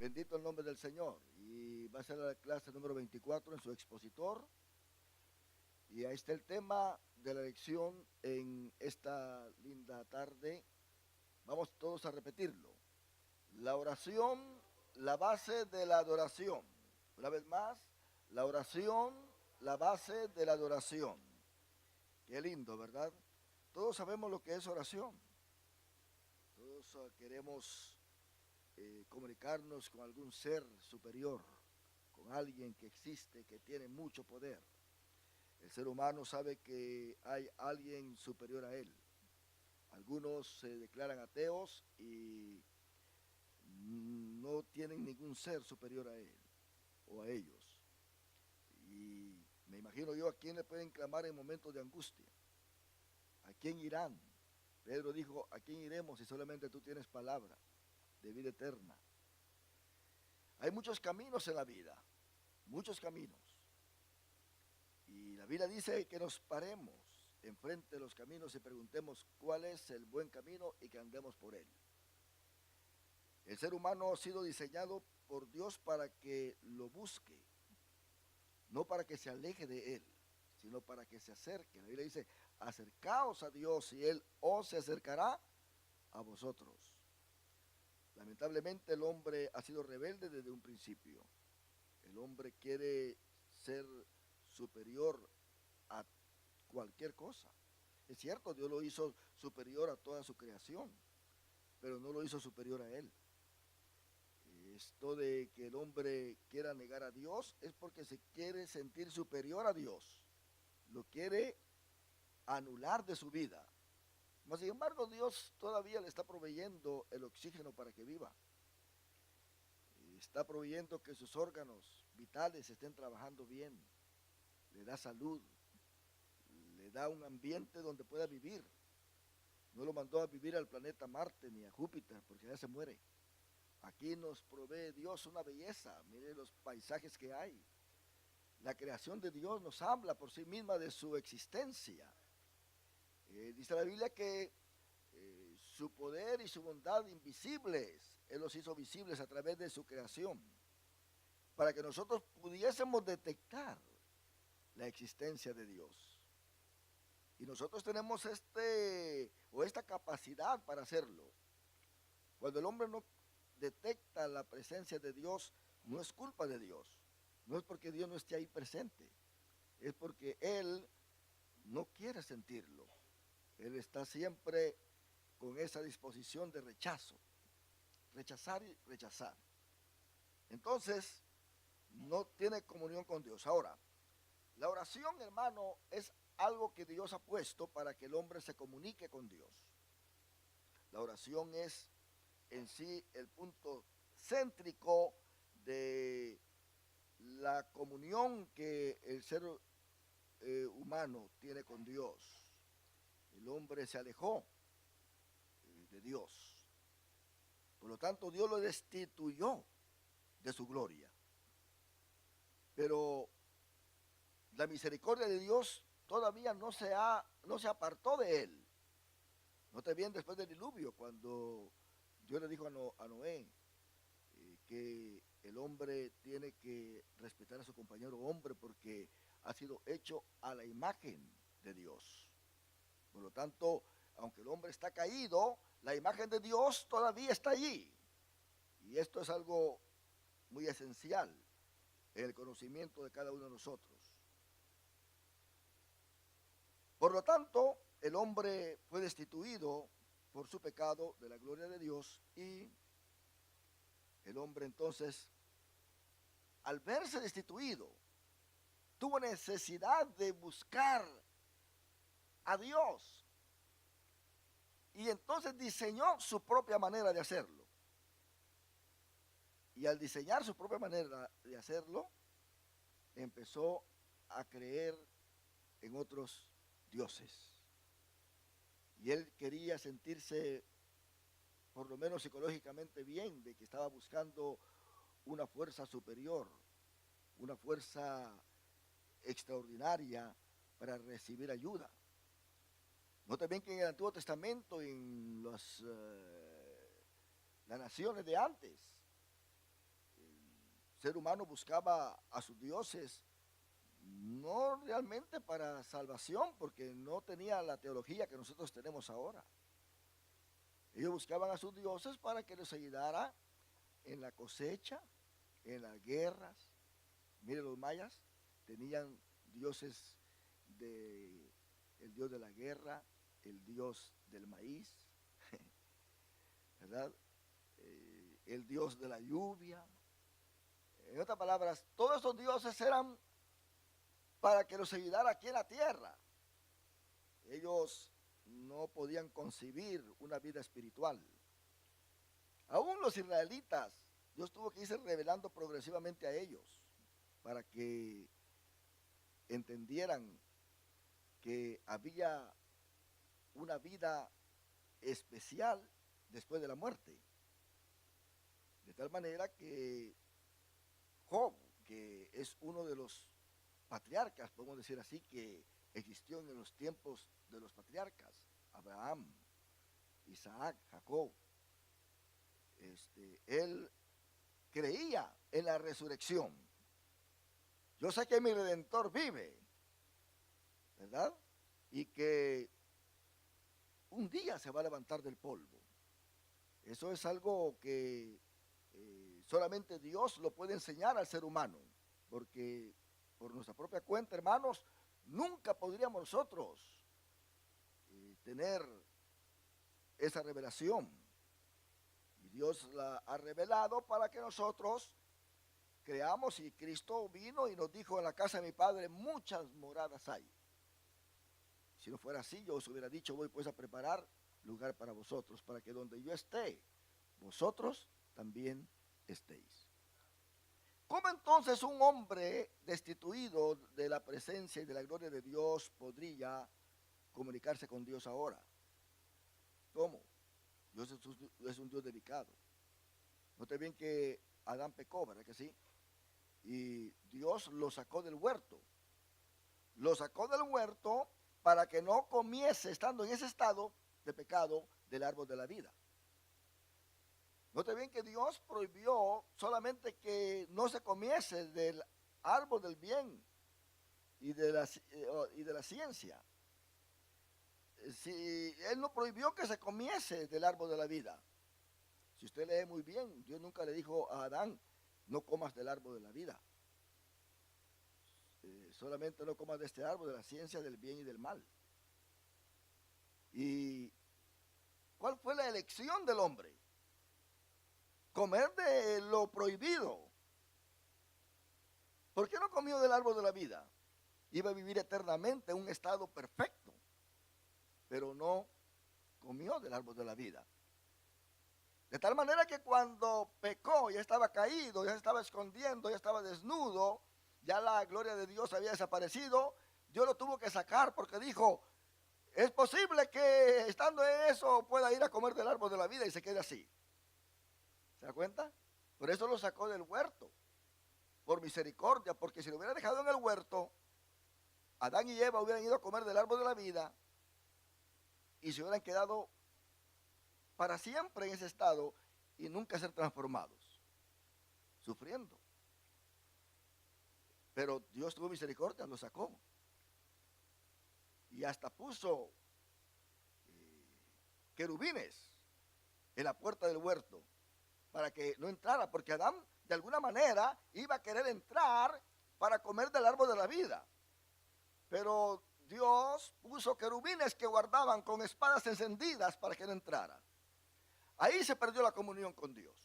Bendito el nombre del Señor. Y va a ser la clase número 24 en su expositor. Y ahí está el tema de la lección en esta linda tarde. Vamos todos a repetirlo. La oración, la base de la adoración. Una vez más, la oración, la base de la adoración. Qué lindo, ¿verdad? Todos sabemos lo que es oración. Todos queremos comunicarnos con algún ser superior, con alguien que existe, que tiene mucho poder. El ser humano sabe que hay alguien superior a él. Algunos se declaran ateos y no tienen ningún ser superior a él o a ellos. Y me imagino yo a quién le pueden clamar en momentos de angustia. ¿A quién irán? Pedro dijo, ¿a quién iremos si solamente tú tienes palabra de vida eterna? Hay muchos caminos en la vida, muchos caminos. Y la Biblia dice que nos paremos enfrente de los caminos y preguntemos cuál es el buen camino y que andemos por él. El ser humano ha sido diseñado por Dios para que lo busque, no para que se aleje de él, sino para que se acerque. La Biblia dice, acercaos a Dios y él os se acercará a vosotros. Lamentablemente el hombre ha sido rebelde desde un principio. El hombre quiere ser superior a cualquier cosa. Es cierto, Dios lo hizo superior a toda su creación, pero no lo hizo superior a él. Esto de que el hombre quiera negar a Dios es porque se quiere sentir superior a Dios. Lo quiere anular de su vida. Mas, sin embargo, Dios todavía le está proveyendo el oxígeno para que viva. Está proveyendo que sus órganos vitales estén trabajando bien. Le da salud, le da un ambiente donde pueda vivir. No lo mandó a vivir al planeta Marte ni a Júpiter, porque ya se muere. Aquí nos provee Dios una belleza. Mire los paisajes que hay. La creación de Dios nos habla por sí misma de su existencia. Dice la Biblia que su poder y su bondad invisibles, Él los hizo visibles a través de su creación, para que nosotros pudiésemos detectar la existencia de Dios. Y nosotros tenemos esta capacidad para hacerlo. Cuando el hombre no detecta la presencia de Dios, no es culpa de Dios. No es porque Dios no esté ahí presente. Es porque Él no quiere sentirlo. Él está siempre con esa disposición de rechazo. Rechazar y rechazar. Entonces, no tiene comunión con Dios. Ahora, la oración, hermano, es algo que Dios ha puesto para que el hombre se comunique con Dios. La oración es en sí el punto céntrico de la comunión que el ser humano tiene con Dios. El hombre se alejó de Dios. Por lo tanto, Dios lo destituyó de su gloria. Pero la misericordia de Dios todavía no se apartó de él. Note bien después del diluvio, cuando Dios le dijo a Noé que el hombre tiene que respetar a su compañero hombre porque ha sido hecho a la imagen de Dios. Por lo tanto, aunque el hombre está caído, la imagen de Dios todavía está allí. Y esto es algo muy esencial en el conocimiento de cada uno de nosotros. Por lo tanto, el hombre fue destituido por su pecado de la gloria de Dios y el hombre entonces, al verse destituido, tuvo necesidad de buscar a Dios y entonces diseñó su propia manera de hacerlo. Y al diseñar su propia manera de hacerlo, empezó a creer en otros dioses. Y él quería sentirse, por lo menos psicológicamente, bien, de que estaba buscando una fuerza superior, una fuerza extraordinaria para recibir ayuda. Note bien que en el Antiguo Testamento, en las naciones de antes, ser humano buscaba a sus dioses no realmente para salvación, porque no tenía la teología que nosotros tenemos ahora. Ellos buscaban a sus dioses para que les ayudara en la cosecha, en las guerras. Mire, los mayas tenían dioses de el dios de la guerra, el dios del maíz, ¿verdad? El dios de la lluvia. En otras palabras, todos esos dioses eran para que los ayudara aquí en la tierra. Ellos no podían concebir una vida espiritual. Aún los israelitas, Dios tuvo que irse revelando progresivamente a ellos para que entendieran que había una vida especial después de la muerte. De tal manera que Job, que es uno de los patriarcas, podemos decir así, que existió en los tiempos de los patriarcas, Abraham, Isaac, Jacob, él creía en la resurrección. Yo sé que mi Redentor vive, ¿verdad? Y que un día se va a levantar del polvo. Eso es algo que solamente Dios lo puede enseñar al ser humano, porque por nuestra propia cuenta, hermanos, nunca podríamos nosotros tener esa revelación. Y Dios la ha revelado para que nosotros creamos, y Cristo vino y nos dijo: en la casa de mi Padre muchas moradas hay. Si no fuera así, yo os hubiera dicho: voy pues a preparar lugar para vosotros, para que donde yo esté, vosotros también estéis. ¿Cómo entonces un hombre destituido de la presencia y de la gloria de Dios podría comunicarse con Dios ahora? ¿Cómo? Dios es un Dios delicado. Note bien que Adán pecó, ¿verdad que sí? Y Dios lo sacó del huerto. Lo sacó del huerto para que no comiese, estando en ese estado de pecado, del árbol de la vida. Note bien que Dios prohibió solamente que no se comiese del árbol del bien y de la ciencia. Si Él no prohibió que se comiese del árbol de la vida. Si usted lee muy bien, Dios nunca le dijo a Adán: no comas del árbol de la vida. Solamente no comas de este árbol de la ciencia del bien y del mal. ¿Y cuál fue la elección del hombre? Comer de lo prohibido. ¿Por qué no comió del árbol de la vida? Iba a vivir eternamente en un estado perfecto, pero no comió del árbol de la vida. De tal manera que cuando pecó, ya estaba caído, ya se estaba escondiendo, ya estaba desnudo, ya la gloria de Dios había desaparecido. Dios lo tuvo que sacar porque dijo: es posible que estando en eso pueda ir a comer del árbol de la vida, y se quede así. ¿Se da cuenta? Por eso lo sacó del huerto, por misericordia, porque si lo hubiera dejado en el huerto, Adán y Eva hubieran ido a comer del árbol de la vida y se hubieran quedado para siempre en ese estado y nunca ser transformados, sufriendo. Pero Dios tuvo misericordia, lo sacó. Y hasta puso querubines en la puerta del huerto para que no entrara, porque Adán de alguna manera iba a querer entrar para comer del árbol de la vida. Pero Dios puso querubines que guardaban con espadas encendidas para que no entrara. Ahí se perdió la comunión con Dios.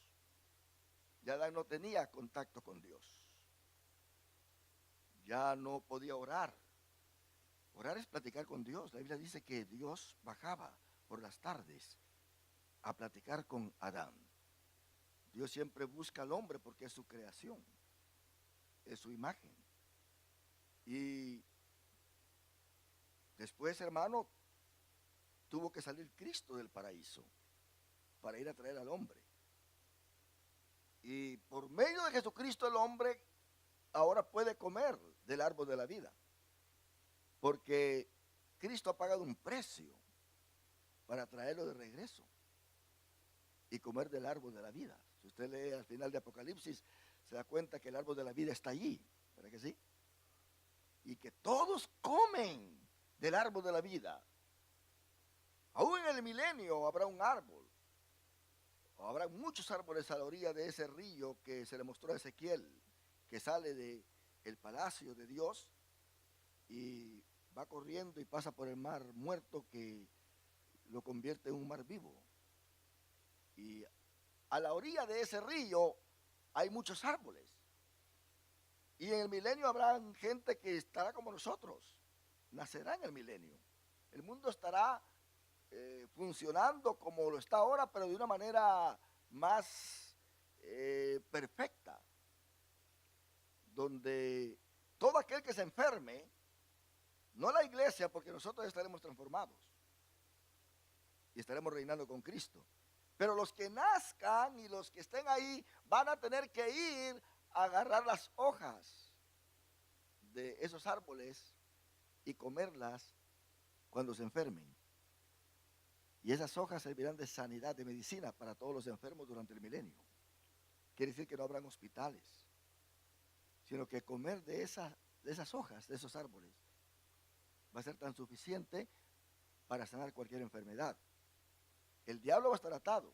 Ya Adán no tenía contacto con Dios. Ya no podía orar. Orar es platicar con Dios. La Biblia dice que Dios bajaba por las tardes a platicar con Adán. Dios siempre busca al hombre porque es su creación, es su imagen. Y después, hermano, tuvo que salir Cristo del paraíso para ir a traer al hombre. Y por medio de Jesucristo el hombre ahora puede comer del árbol de la vida, porque Cristo ha pagado un precio para traerlo de regreso y comer del árbol de la vida. Si usted lee al final de Apocalipsis, se da cuenta que el árbol de la vida está allí, ¿verdad que sí? Y que todos comen del árbol de la vida. Aún en el milenio habrá un árbol, o habrá muchos árboles a la orilla de ese río que se le mostró a Ezequiel, que sale del palacio de Dios y va corriendo y pasa por el mar muerto que lo convierte en un mar vivo. Y a la orilla de ese río hay muchos árboles. Y en el milenio habrá gente que estará como nosotros, nacerá en el milenio. El mundo estará funcionando como lo está ahora, pero de una manera más perfecta, donde todo aquel que se enferme, no la iglesia, porque nosotros estaremos transformados y estaremos reinando con Cristo, pero los que nazcan y los que estén ahí van a tener que ir a agarrar las hojas de esos árboles y comerlas cuando se enfermen. Y esas hojas servirán de sanidad, de medicina para todos los enfermos durante el milenio. Quiere decir que no habrán hospitales, sino que comer de esas hojas, de esos árboles, va a ser tan suficiente para sanar cualquier enfermedad. El diablo va a estar atado.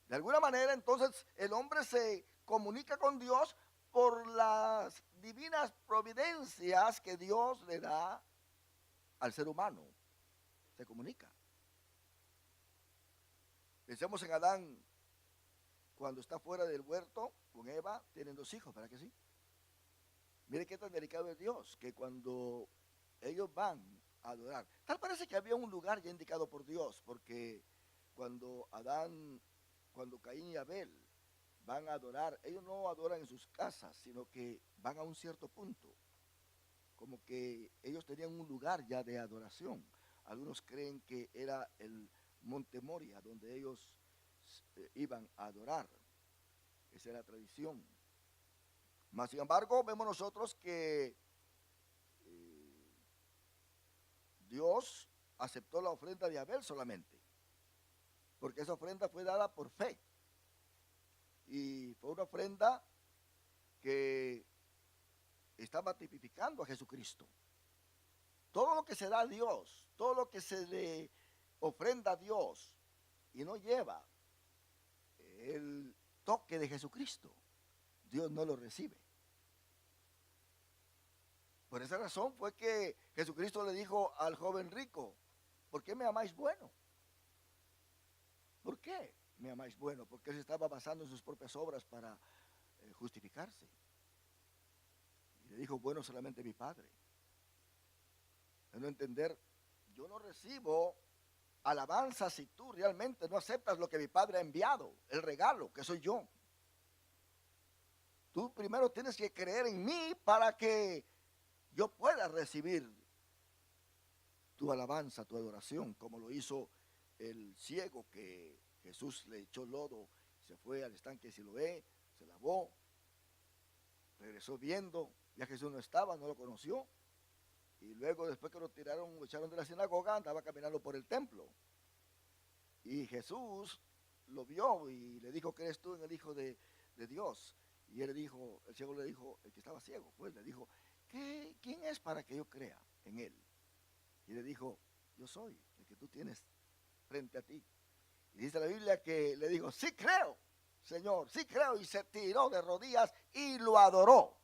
De alguna manera, entonces, el hombre se comunica con Dios por las divinas providencias que Dios le da al ser humano. Se comunica. Pensemos en Adán, cuando está fuera del huerto con Eva, tienen 2 hijos, ¿verdad que sí? Mire qué tan delicado es Dios, que cuando ellos van a adorar, tal parece que había un lugar ya indicado por Dios, porque cuando Caín y Abel van a adorar, ellos no adoran en sus casas, sino que van a un cierto punto, como que ellos tenían un lugar ya de adoración. Algunos creen que era el Monte Moria, donde ellos iban a adorar. Esa era la tradición. Mas, sin embargo, vemos nosotros que Dios aceptó la ofrenda de Abel solamente, porque esa ofrenda fue dada por fe. Y fue una ofrenda que estaba tipificando a Jesucristo. Todo lo que se da a Dios, todo lo que se le ofrenda a Dios y no lleva el toque de Jesucristo, Dios no lo recibe. Por esa razón fue que Jesucristo le dijo al joven rico: ¿por qué me amáis bueno? ¿Por qué me amáis bueno? Porque él se estaba basando en sus propias obras para justificarse. Y le dijo: bueno, solamente mi Padre. De no entender, yo no recibo alabanza si tú realmente no aceptas lo que mi Padre ha enviado, el regalo, que soy yo. Tú primero tienes que creer en mí para que yo pueda recibir tu alabanza, tu adoración, como lo hizo el ciego que Jesús le echó lodo, se fue al estanque de Siloé, se lavó, regresó viendo, ya Jesús no estaba, no lo conoció, y luego después que lo echaron de la sinagoga, andaba caminando por el templo, y Jesús lo vio y le dijo: ¿crees tú en el Hijo de Dios? Y él dijo, el ciego le dijo, el que estaba ciego, pues le dijo: ¿quién es para que yo crea en él? Y le dijo: yo soy el que tú tienes frente a ti. Y dice la Biblia que le dijo: sí creo, Señor, sí creo, y se tiró de rodillas y lo adoró.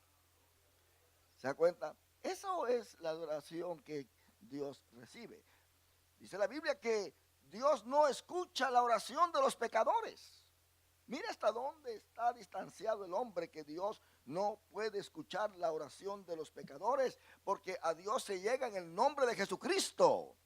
¿Se da cuenta? Eso es la adoración que Dios recibe. Dice la Biblia que Dios no escucha la oración de los pecadores. Mira hasta dónde está distanciado el hombre, que Dios no puede escuchar la oración de los pecadores, porque a Dios se llega en el nombre de Jesucristo.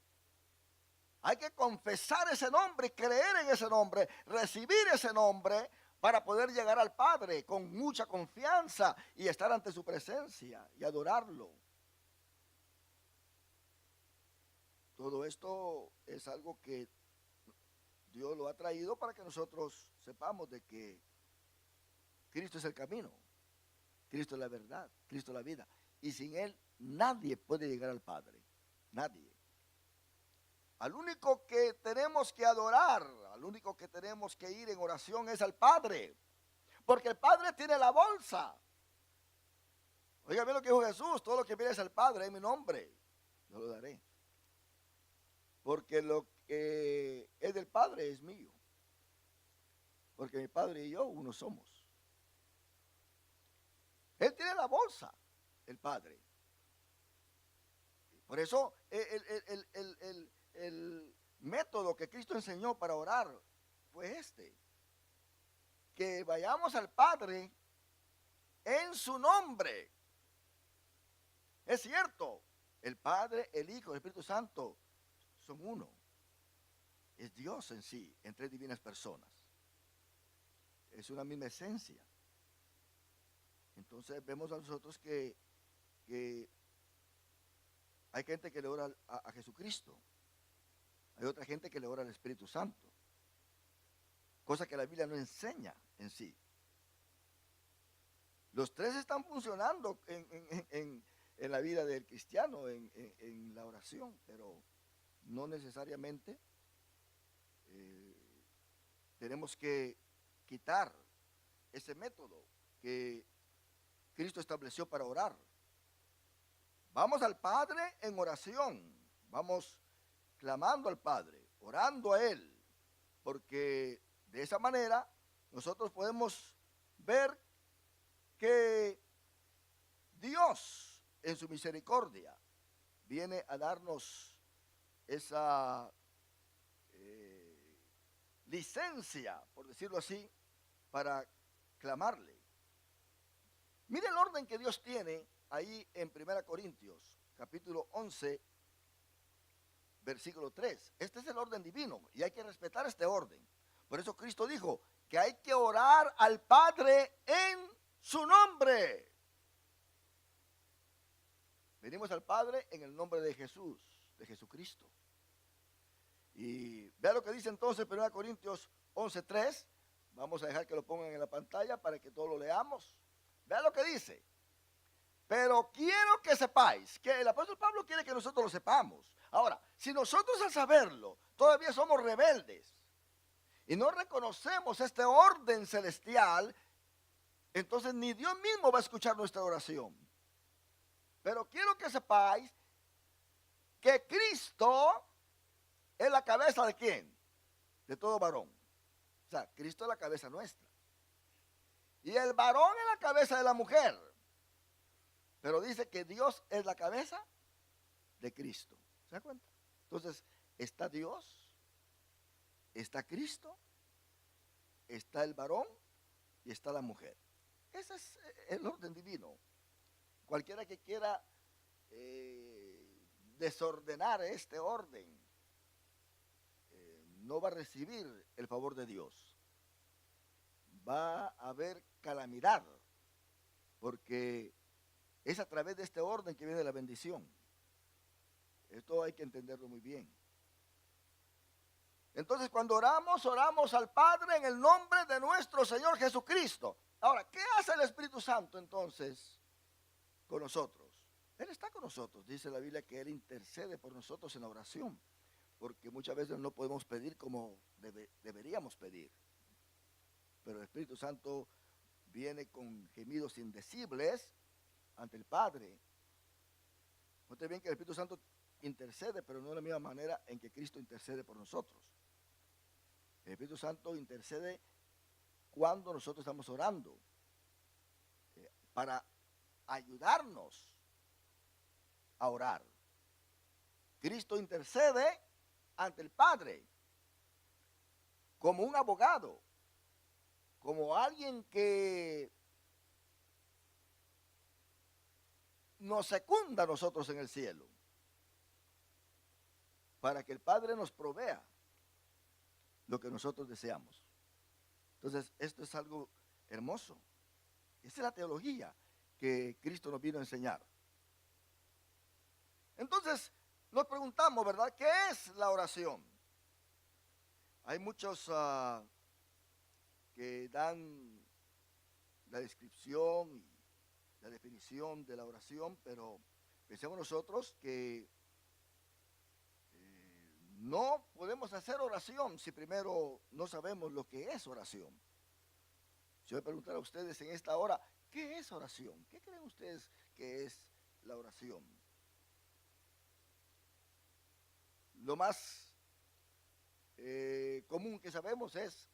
Hay que confesar ese nombre, creer en ese nombre, recibir ese nombre para poder llegar al Padre con mucha confianza y estar ante su presencia y adorarlo. Todo esto es algo que Dios lo ha traído para que nosotros sepamos de que Cristo es el camino, Cristo es la verdad, Cristo es la vida. Y sin Él nadie puede llegar al Padre, nadie. Al único que tenemos que adorar, al único que tenemos que ir en oración es al Padre. porque el Padre tiene la bolsa. Oiga bien lo que dijo Jesús: todo lo que pides al Padre en mi nombre, yo lo daré. Porque lo que es del Padre es mío. Porque mi Padre y yo uno somos. Él tiene la bolsa, el Padre. Por eso el método que Cristo enseñó para orar fue este: que vayamos al Padre en su nombre. Es cierto, el Padre, el Hijo, el Espíritu Santo son uno. Es Dios en sí, en tres divinas personas. Es una misma esencia. Entonces vemos a nosotros que hay gente que le ora a Jesucristo. Hay otra gente que le ora al Espíritu Santo. Cosa que la Biblia no enseña en sí. Los tres están funcionando en la vida del cristiano, en la oración, pero no necesariamente tenemos que quitar ese método que Cristo estableció para orar. Vamos al Padre en oración, vamos clamando al Padre, orando a Él, porque de esa manera nosotros podemos ver que Dios en su misericordia viene a darnos esa licencia, por decirlo así, para clamarle. Mire el orden que Dios tiene ahí en 1 Corintios, capítulo 11, versículo 3. Este es el orden divino y hay que respetar este orden. Por eso Cristo dijo que hay que orar al Padre en su nombre. Venimos al Padre en el nombre de Jesús, de Jesucristo. Y vea lo que dice entonces 1 Corintios 11:3. Vamos a dejar que lo pongan en la pantalla para que todos lo leamos. Vea lo que dice: pero quiero que sepáis, que el apóstol Pablo quiere que nosotros lo sepamos. Ahora, si nosotros al saberlo todavía somos rebeldes y no reconocemos este orden celestial, entonces ni Dios mismo va a escuchar nuestra oración. Pero quiero que sepáis que Cristo es la cabeza de ¿quién? De todo varón. O sea, Cristo es la cabeza nuestra. Y el varón es la cabeza de la mujer. Pero dice que Dios es la cabeza de Cristo. ¿Se da cuenta? Entonces, está Dios, está Cristo, está el varón y está la mujer. Ese es el orden divino. Cualquiera que quiera desordenar este orden no va a recibir el favor de Dios. Va a haber calamidad, porque es a través de este orden que viene la bendición. Esto hay que entenderlo muy bien. Entonces, cuando oramos, oramos al Padre en el nombre de nuestro Señor Jesucristo. Ahora, ¿qué hace el Espíritu Santo entonces con nosotros? Él está con nosotros. Dice la Biblia que Él intercede por nosotros en la oración, porque muchas veces no podemos pedir como deberíamos pedir. Pero el Espíritu Santo viene con gemidos indecibles ante el Padre. Note bien que el Espíritu Santo intercede, pero no de la misma manera en que Cristo intercede por nosotros. El Espíritu Santo intercede cuando nosotros estamos orando, para ayudarnos a orar. Cristo intercede ante el Padre como un abogado, como alguien que nos secunda a nosotros en el cielo, para que el Padre nos provea lo que nosotros deseamos. Entonces, esto es algo hermoso. Esa es la teología que Cristo nos vino a enseñar. Entonces, nos preguntamos, ¿verdad? ¿Qué es la oración? Hay muchos que dan la descripción y la definición de la oración, pero pensemos nosotros que no podemos hacer oración si primero no sabemos lo que es oración. Si yo me preguntara a ustedes en esta hora, ¿qué es oración? ¿Qué creen ustedes que es la oración? Lo más común que sabemos es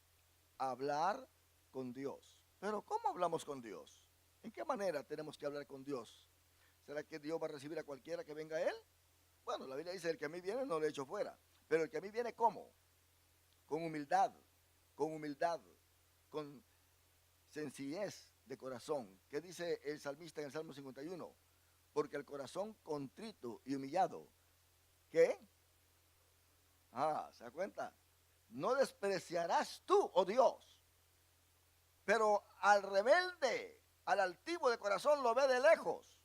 hablar con Dios. Pero ¿cómo hablamos con Dios? ¿En qué manera tenemos que hablar con Dios? ¿Será que Dios va a recibir a cualquiera que venga a Él? Bueno, la Biblia dice, el que a mí viene no le echo fuera. Pero el que a mí viene, ¿cómo? Con humildad, con humildad, con sencillez de corazón. ¿Qué dice el salmista en el Salmo 51? Porque el corazón contrito y humillado, ¿qué? ¿Se da cuenta? No despreciarás tú, oh Dios, pero al rebelde, al altivo de corazón lo ve de lejos.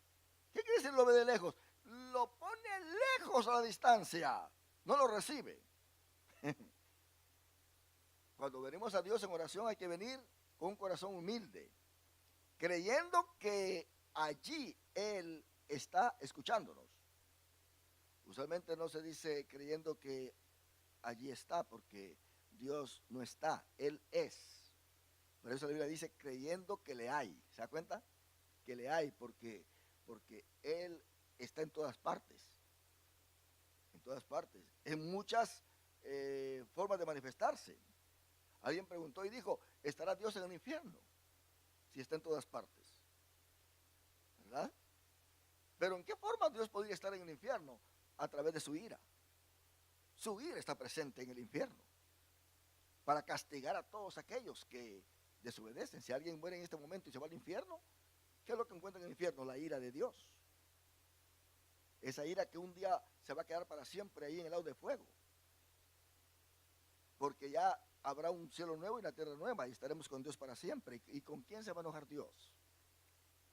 ¿Qué quiere decir lo ve de lejos? Lo pone lejos a la distancia, no lo recibe. Cuando venimos a Dios en oración hay que venir con un corazón humilde, creyendo que allí Él está escuchándonos. Usualmente no se dice creyendo que allí está, porque Dios no está, Él es. Por eso la Biblia dice creyendo que le hay. ¿Se da cuenta? Que le hay, porque Él está en todas partes. En todas partes. En muchas formas de manifestarse. Alguien preguntó y dijo, ¿estará Dios en el infierno? Si está en todas partes. ¿Verdad? Pero ¿en qué forma Dios podría estar en el infierno? A través de su ira. Su ira está presente en el infierno para castigar a todos aquellos que desobedecen. Si alguien muere en este momento y se va al infierno, ¿qué es lo que encuentra en el infierno? La ira de Dios. Esa ira que un día se va a quedar para siempre ahí en el lago de fuego. Porque ya habrá un cielo nuevo y una tierra nueva y estaremos con Dios para siempre. ¿Y con quién se va a enojar Dios?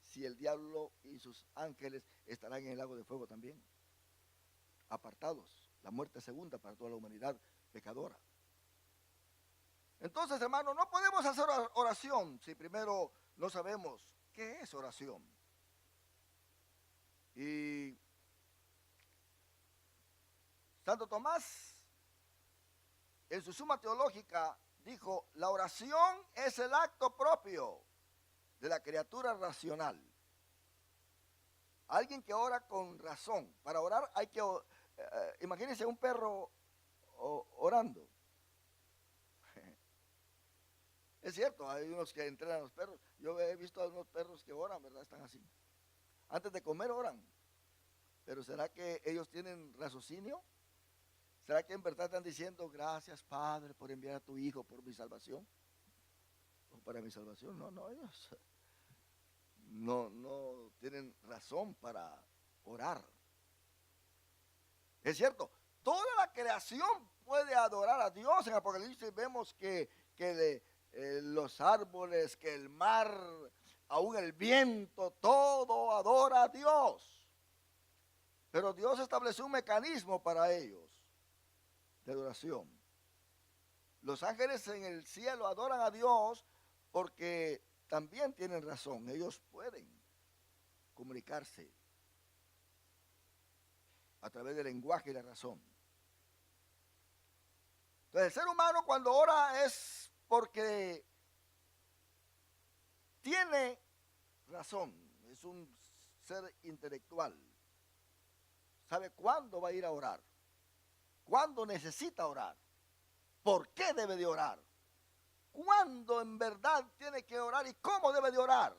Si el diablo y sus ángeles estarán en el lago de fuego también, apartados. La muerte segunda para toda la humanidad pecadora. Entonces, hermano, no podemos hacer oración si primero no sabemos qué es oración. Y Santo Tomás, en su Suma Teológica, dijo, la oración es el acto propio de la criatura racional. Alguien que ora con razón. Para orar hay que, imagínense un perro orando. Es cierto, hay unos que entrenan a los perros. Yo he visto a unos perros que oran, ¿verdad? Están así. Antes de comer oran. Pero ¿será que ellos tienen raciocinio? ¿Será que en verdad están diciendo, gracias Padre por enviar a tu Hijo por mi salvación? ¿O para mi salvación? No, ellos no tienen razón para orar. Es cierto, toda la creación puede adorar a Dios. En Apocalipsis vemos que los árboles, que el mar, aún el viento, todo adora a Dios. Pero Dios estableció un mecanismo para ellos de adoración. Los ángeles en el cielo adoran a Dios porque también tienen razón. Ellos pueden comunicarse a través del lenguaje y la razón. Entonces, el ser humano cuando ora es porque tiene razón. Es un ser intelectual. Sabe cuándo va a ir a orar. Cuándo necesita orar. ¿Por qué debe de orar? ¿Cuándo en verdad tiene que orar y cómo debe de orar?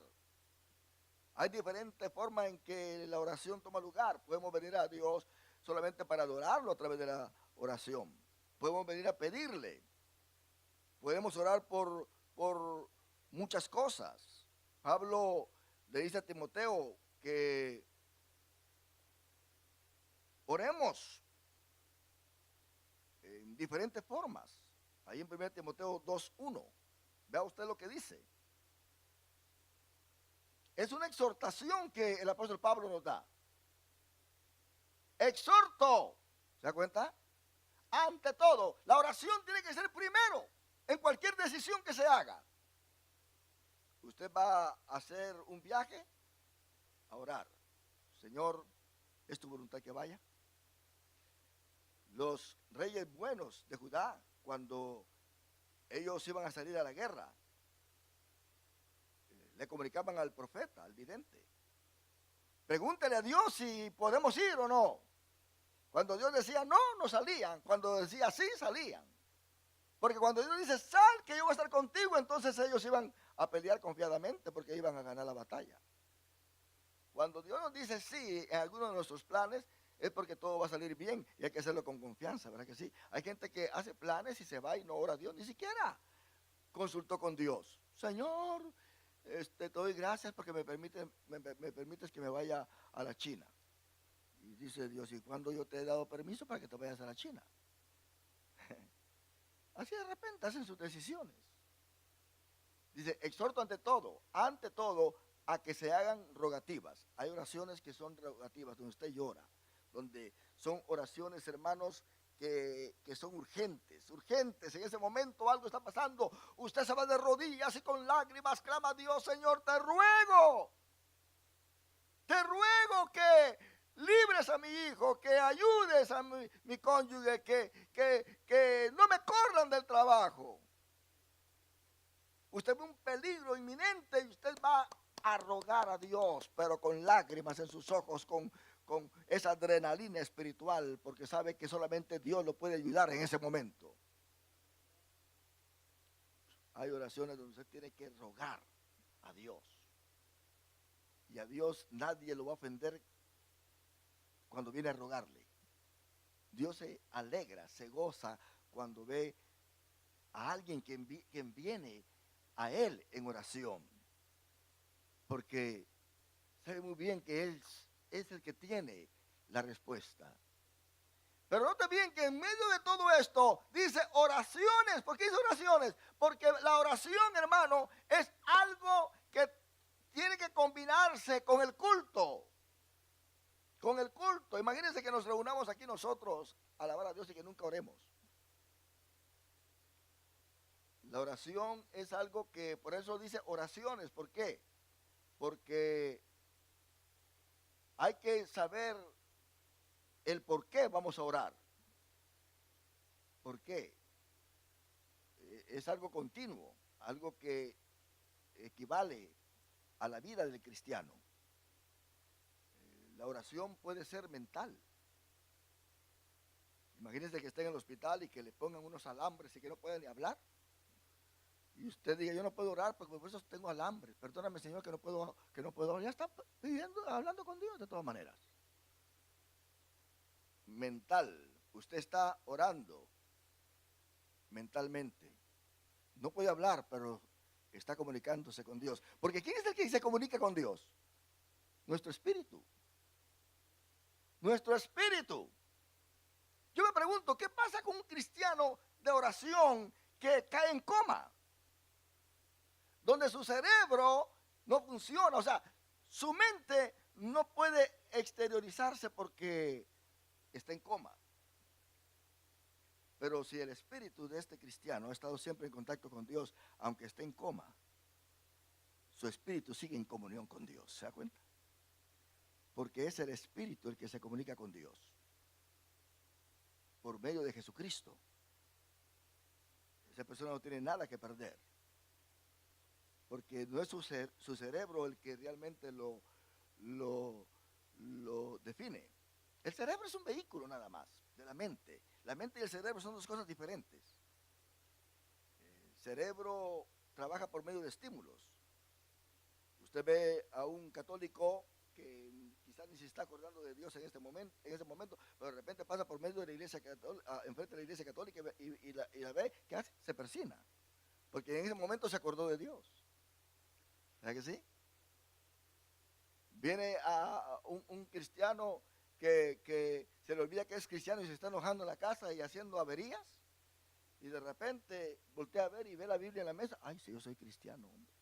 Hay diferentes formas en que la oración toma lugar. Podemos venir a Dios solamente para adorarlo a través de la oración. Podemos venir a pedirle. Podemos orar por muchas cosas. Pablo le dice a Timoteo que oremos en diferentes formas. Ahí en 1 Timoteo 2:1. Vea usted lo que dice. Es una exhortación que el apóstol Pablo nos da. Exhorto. ¿Se da cuenta? Ante todo, la oración tiene que ser primero en cualquier decisión que se haga. Usted va a hacer un viaje a orar. Señor, ¿es tu voluntad que vaya? Los reyes buenos de Judá, cuando ellos iban a salir a la guerra, le comunicaban al profeta, al vidente. Pregúntele a Dios si podemos ir o no. Cuando Dios decía no, no salían. Cuando decía sí, salían. Porque cuando Dios dice sal, que yo voy a estar contigo, entonces ellos iban a pelear confiadamente porque iban a ganar la batalla. Cuando Dios nos dice sí en alguno de nuestros planes, es porque todo va a salir bien y hay que hacerlo con confianza, ¿verdad que sí? Hay gente que hace planes y se va y no ora a Dios, ni siquiera consultó con Dios. Señor, te doy gracias porque me permites que me vaya a la China. Y dice Dios, ¿y cuándo yo te he dado permiso para que te vayas a la China? Así de repente hacen sus decisiones. Dice, exhorto ante todo, a que se hagan rogativas. Hay oraciones que son rogativas, donde usted llora, donde son oraciones, hermanos, que son urgentes. En ese momento algo está pasando, usted se va de rodillas y con lágrimas clama a Dios, Señor, te ruego que libres a mi hijo, que ayudes a mi cónyuge, que no me corran del trabajo. Usted ve un peligro inminente y usted va a rogar a Dios, pero con lágrimas en sus ojos, con esa adrenalina espiritual, porque sabe que solamente Dios lo puede ayudar en ese momento. Hay oraciones donde usted tiene que rogar a Dios. Y a Dios nadie lo va a ofender cuando viene a rogarle. Dios se alegra, se goza cuando ve a alguien que viene a Él en oración. Porque sabe muy bien que Él es el que tiene la respuesta. Pero note bien que en medio de todo esto dice oraciones. ¿Por qué dice oraciones? Porque la oración, hermano, es algo que tiene que combinarse con el culto. Con el culto. Imagínense que nos reunamos aquí nosotros a alabar a Dios y que nunca oremos. La oración es algo que, por eso dice oraciones. ¿Por qué? Porque hay que saber el por qué vamos a orar. ¿Por qué? Es algo continuo, algo que equivale a la vida del cristiano. La oración puede ser mental. Imagínense que estén en el hospital y que le pongan unos alambres y que no pueden ni hablar. Y usted diga, yo no puedo orar porque por eso tengo alambres. Perdóname, Señor, que no puedo. Ya está pidiendo, hablando con Dios de todas maneras. Mental. Usted está orando mentalmente. No puede hablar, pero está comunicándose con Dios. Porque ¿quién es el que se comunica con Dios? Nuestro espíritu. Nuestro espíritu. Yo me pregunto, ¿qué pasa con un cristiano de oración que cae en coma? Donde su cerebro no funciona, o sea, su mente no puede exteriorizarse porque está en coma. Pero si el espíritu de este cristiano ha estado siempre en contacto con Dios, aunque esté en coma, su espíritu sigue en comunión con Dios, ¿se da cuenta? Porque es el espíritu el que se comunica con Dios por medio de Jesucristo. Esa persona no tiene nada que perder, porque no es su cerebro el que realmente lo define. El cerebro es un vehículo nada más de la mente. La mente y el cerebro son dos cosas diferentes. El cerebro trabaja por medio de estímulos. Usted ve a un católico que quizás ni se está acordando de Dios en ese momento, pero de repente pasa por medio de la iglesia católica, enfrente de la iglesia católica y la ve, ¿qué hace? Se persina, porque en ese momento se acordó de Dios. ¿Verdad que sí? Viene a un cristiano que se le olvida que es cristiano y se está enojando en la casa y haciendo averías, y de repente voltea a ver y ve la Biblia en la mesa. Ay, sí, yo soy cristiano, hombre.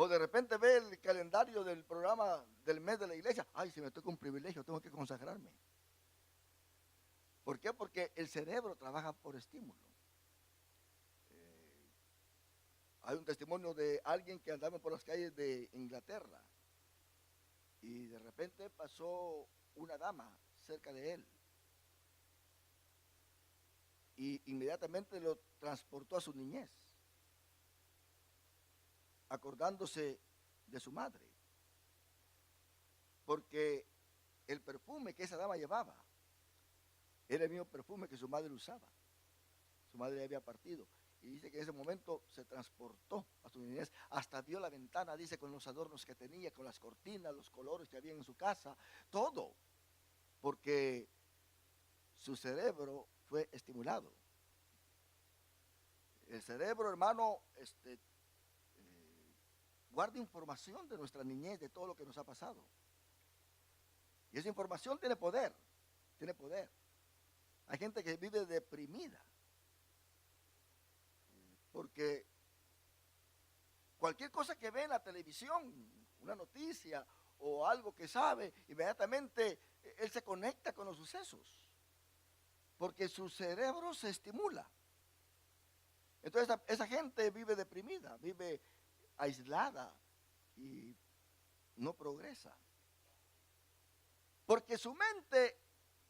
O de repente ve el calendario del programa del mes de la iglesia. Ay, si me toca un privilegio, tengo que consagrarme. ¿Por qué? Porque el cerebro trabaja por estímulo. Hay un testimonio de alguien que andaba por las calles de Inglaterra y de repente pasó una dama cerca de él. Y inmediatamente lo transportó a su niñez, acordándose de su madre, porque el perfume que esa dama llevaba era el mismo perfume que su madre usaba. Su madre había partido. Y dice que en ese momento se transportó a su niñez, hasta vio la ventana, dice, con los adornos que tenía, con las cortinas, los colores que había en su casa, todo, porque su cerebro fue estimulado. El cerebro, hermano, guarda información de nuestra niñez, de todo lo que nos ha pasado. Y esa información tiene poder, tiene poder. Hay gente que vive deprimida, porque cualquier cosa que ve en la televisión, una noticia o algo que sabe, inmediatamente él se conecta con los sucesos, porque su cerebro se estimula. Entonces esa gente vive deprimida, vive aislada y no progresa, porque su mente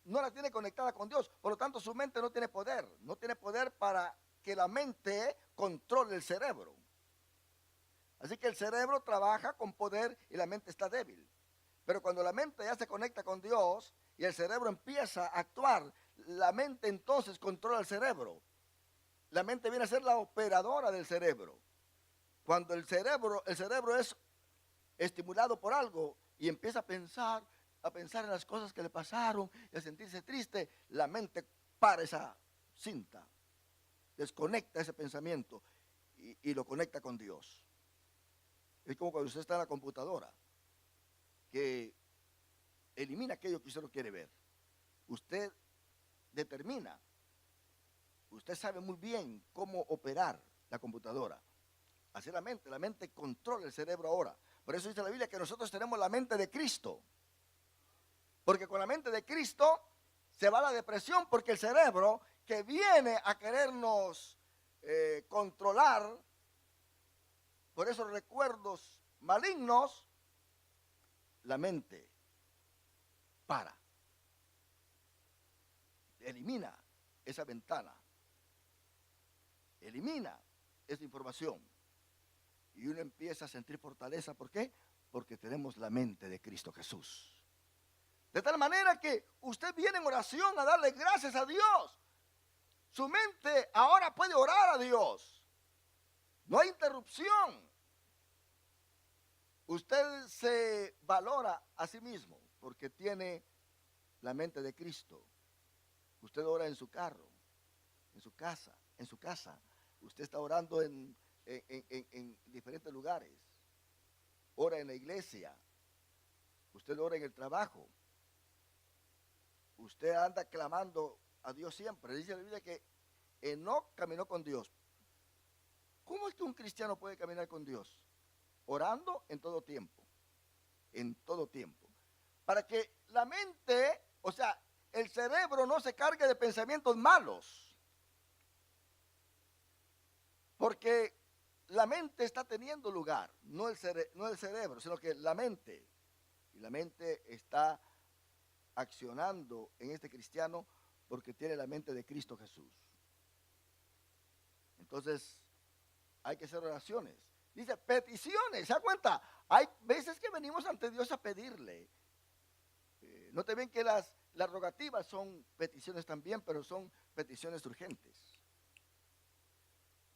no la tiene conectada con Dios. Por lo tanto, su mente no tiene poder, no tiene poder para que la mente controle el cerebro. Así que el cerebro trabaja con poder y la mente está débil. Pero cuando la mente ya se conecta con Dios y el cerebro empieza a actuar, la mente entonces controla el cerebro. La mente viene a ser la operadora del cerebro. Cuando el cerebro es estimulado por algo y empieza a pensar en las cosas que le pasaron y a sentirse triste, la mente para esa cinta, desconecta ese pensamiento y lo conecta con Dios. Es como cuando usted está en la computadora, que elimina aquello que usted no quiere ver. Usted determina, usted sabe muy bien cómo operar la computadora. Así la mente controla el cerebro ahora. Por eso dice la Biblia que nosotros tenemos la mente de Cristo. Porque con la mente de Cristo se va la depresión, porque el cerebro que viene a querernos controlar por esos recuerdos malignos, la mente para, elimina esa ventana, elimina esa información y uno empieza a sentir fortaleza. ¿Por qué? Porque tenemos la mente de Cristo Jesús. De tal manera que usted viene en oración a darle gracias a Dios. Su mente ahora puede orar a Dios. No hay interrupción. Usted se valora a sí mismo porque tiene la mente de Cristo. Usted ora en su carro, en su casa. Usted está orando en diferentes lugares. Ora en la iglesia. Usted ora en el trabajo. Usted anda clamando a Dios siempre. Dice la Biblia que Enoc caminó con Dios. ¿Cómo es que un cristiano puede caminar con Dios? Orando en todo tiempo. En todo tiempo. Para que la mente, o sea, el cerebro no se cargue de pensamientos malos. Porque la mente está teniendo lugar, no el cerebro, sino que la mente. Y la mente está accionando en este cristiano porque tiene la mente de Cristo Jesús. Entonces, hay que hacer oraciones. Dice, peticiones, ¿se da cuenta? Hay veces que venimos ante Dios a pedirle. Note bien que las rogativas son peticiones también, pero son peticiones urgentes.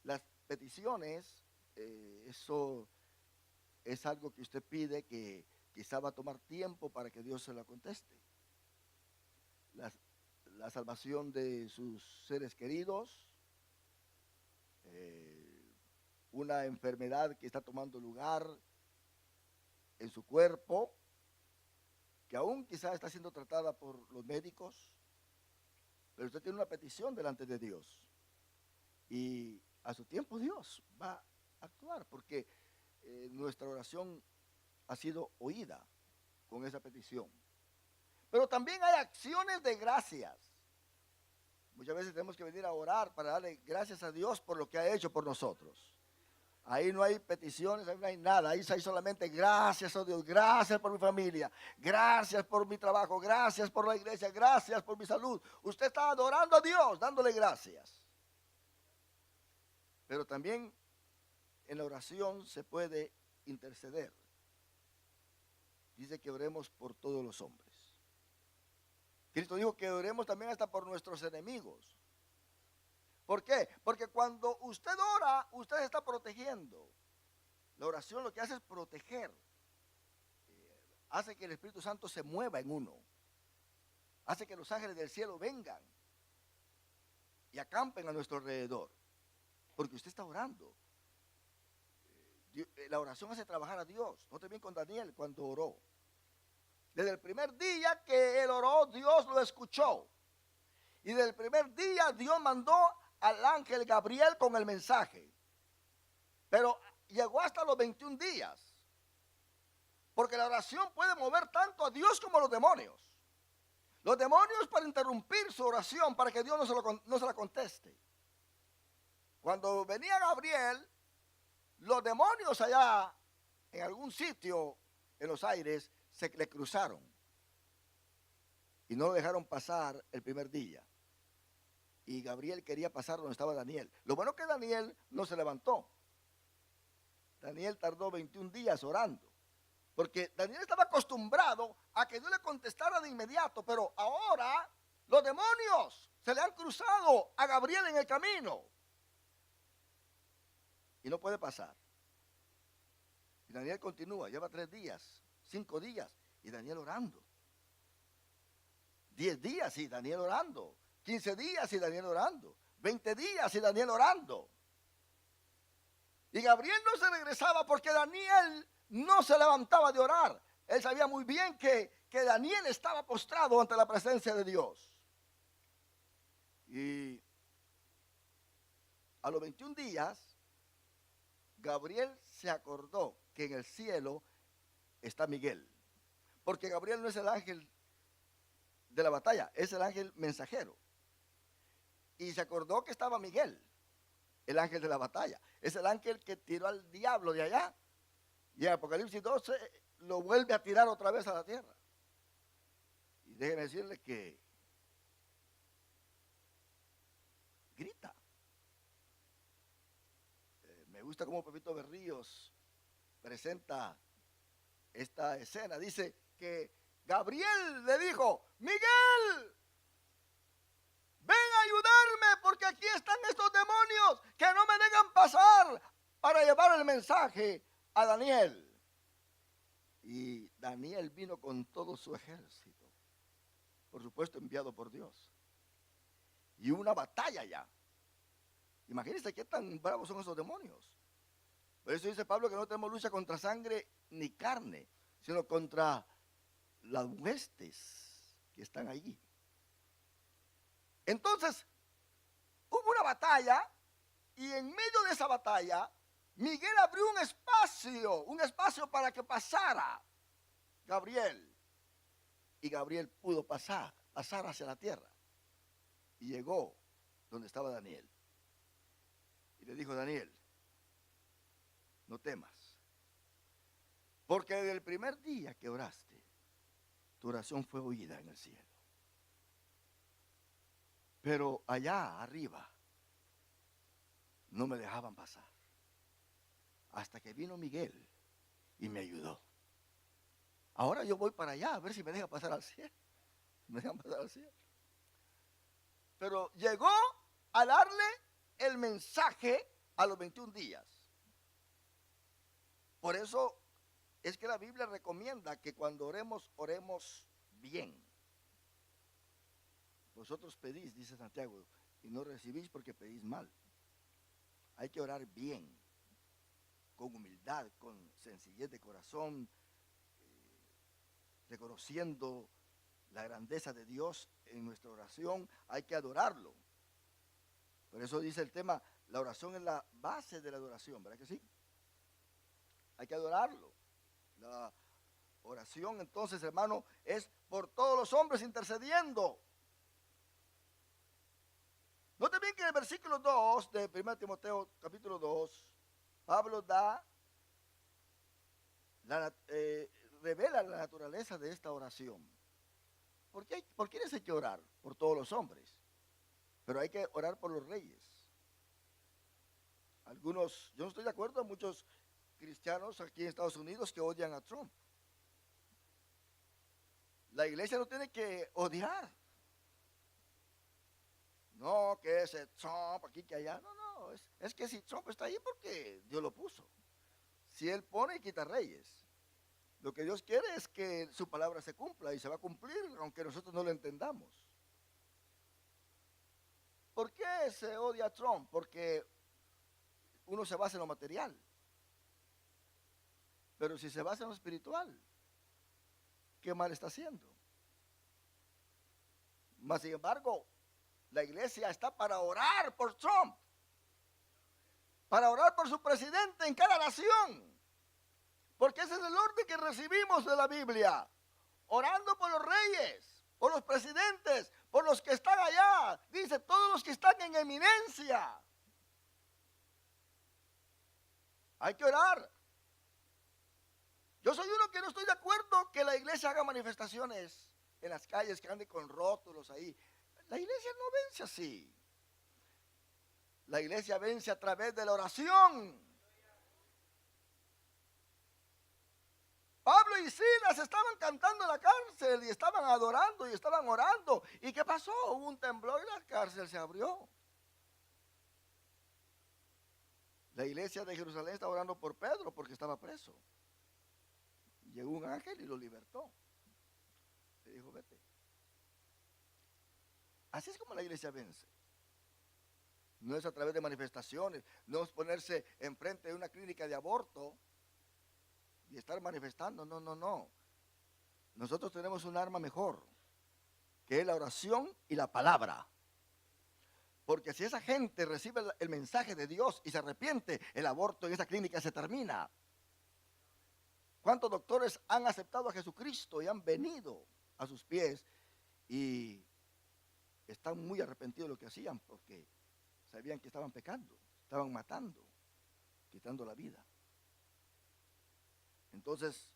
Las peticiones, eso es algo que usted pide que quizá va a tomar tiempo para que Dios se la conteste. La salvación de sus seres queridos, una enfermedad que está tomando lugar en su cuerpo, que aún quizá está siendo tratada por los médicos, pero usted tiene una petición delante de Dios y a su tiempo Dios va a actuar, porque nuestra oración ha sido oída con esa petición. Pero también hay acciones de gracias. Muchas veces tenemos que venir a orar para darle gracias a Dios por lo que ha hecho por nosotros. Ahí no hay peticiones, ahí no hay nada. Ahí hay solamente gracias a Dios, gracias por mi familia, gracias por mi trabajo, gracias por la iglesia, gracias por mi salud. Usted está adorando a Dios, dándole gracias. Pero también en la oración se puede interceder. Dice que oremos por todos los hombres. Cristo dijo que oremos también hasta por nuestros enemigos. ¿Por qué? Porque cuando usted ora, usted se está protegiendo. La oración lo que hace es proteger. Hace que el Espíritu Santo se mueva en uno. Hace que los ángeles del cielo vengan y acampen a nuestro alrededor. Porque usted está orando. La oración hace trabajar a Dios. Note bien con Daniel cuando oró. Desde el primer día que él oró, Dios lo escuchó. Y desde el primer día Dios mandó al ángel Gabriel con el mensaje. Pero llegó hasta los 21 días. Porque la oración puede mover tanto a Dios como a los demonios. Los demonios para interrumpir su oración, para que Dios no se la conteste. Cuando venía Gabriel, los demonios allá en algún sitio en los aires se le cruzaron y no lo dejaron pasar el primer día. Y Gabriel quería pasar donde estaba Daniel. Lo bueno que Daniel no se levantó. Daniel tardó 21 días orando, porque Daniel estaba acostumbrado a que Dios le contestara de inmediato, pero ahora los demonios se le han cruzado a Gabriel en el camino y no puede pasar. Y Daniel continúa, lleva 3 días, 5 días, y Daniel orando. 10 días y Daniel orando. 15 días y Daniel orando. 20 días y Daniel orando. Y Gabriel no se regresaba porque Daniel no se levantaba de orar. Él sabía muy bien que Daniel estaba postrado ante la presencia de Dios. Y a los 21 días, Gabriel se acordó que en el cielo está Miguel. Porque Gabriel no es el ángel de la batalla, es el ángel mensajero. Y se acordó que estaba Miguel, el ángel de la batalla. Es el ángel que tiró al diablo de allá. Y en Apocalipsis 12 lo vuelve a tirar otra vez a la tierra. Y déjenme decirle que grita. Me gusta cómo Pepito Berríos presenta esta escena. Dice que Gabriel le dijo: Miguel, ven a ayudarme porque aquí están estos demonios que no me dejan pasar para llevar el mensaje a Daniel. Y Daniel vino con todo su ejército, por supuesto enviado por Dios. Y una batalla ya. Imagínense qué tan bravos son esos demonios. Por eso dice Pablo que no tenemos lucha contra sangre ni carne, sino contra las huestes que están allí. Entonces, hubo una batalla y en medio de esa batalla, Miguel abrió un espacio para que pasara Gabriel. Y Gabriel pudo pasar hacia la tierra. Y llegó donde estaba Daniel. Y le dijo: Daniel, no temas, porque desde el primer día que oraste, tu oración fue oída en el cielo. Pero allá arriba no me dejaban pasar, hasta que vino Miguel y me ayudó. Ahora yo voy para allá a ver si me dejan pasar al cielo. Me dejan pasar al cielo. Pero llegó a darle el mensaje a los 21 días. Por eso es que la Biblia recomienda que cuando oremos, oremos bien. Vosotros pedís, dice Santiago, y no recibís porque pedís mal. Hay que orar bien, con humildad, con sencillez de corazón, reconociendo la grandeza de Dios en nuestra oración. Hay que adorarlo. Por eso dice el tema, la oración es la base de la adoración, ¿verdad que sí? Hay que adorarlo. La oración, entonces, hermano, es por todos los hombres intercediendo. Note bien que en el versículo 2 de 1 Timoteo capítulo 2, Pablo revela la naturaleza de esta oración. ¿Por quiénes hay que orar? Por todos los hombres. Pero hay que orar por los reyes. Algunos, yo no estoy de acuerdo, hay muchos cristianos aquí en Estados Unidos que odian a Trump. La iglesia no tiene que odiar. No, que ese Trump aquí, que allá. No, no, es que si Trump está ahí porque Dios lo puso. Si él pone y quita reyes. Lo que Dios quiere es que su palabra se cumpla y se va a cumplir aunque nosotros no lo entendamos. ¿Por qué se odia a Trump? Porque uno se basa en lo material. Pero si se basa en lo espiritual, ¿qué mal está haciendo? Mas, sin embargo, la iglesia está para orar por Trump, para orar por su presidente en cada nación, porque ese es el orden que recibimos de la Biblia, orando por los reyes, por los presidentes, por los que están allá, dice, todos los que están en eminencia. Hay que orar. Yo soy uno que no estoy de acuerdo que la iglesia haga manifestaciones en las calles, que ande con rótulos ahí. La iglesia no vence así. La iglesia vence a través de la oración. Pablo y Silas estaban cantando en la cárcel y estaban adorando y estaban orando. ¿Y qué pasó? Hubo un temblor y la cárcel se abrió. La iglesia de Jerusalén estaba orando por Pedro porque estaba preso. Llegó un ángel y lo libertó. Le dijo, vete. Así es como la iglesia vence. No es a través de manifestaciones, no es ponerse enfrente de una clínica de aborto y estar manifestando. No, no, no. Nosotros tenemos un arma mejor, que es la oración y la palabra. Porque si esa gente recibe el mensaje de Dios y se arrepiente, el aborto en esa clínica se termina. ¿Cuántos doctores han aceptado a Jesucristo y han venido a sus pies y están muy arrepentidos de lo que hacían porque sabían que estaban pecando, estaban matando, quitando la vida? Entonces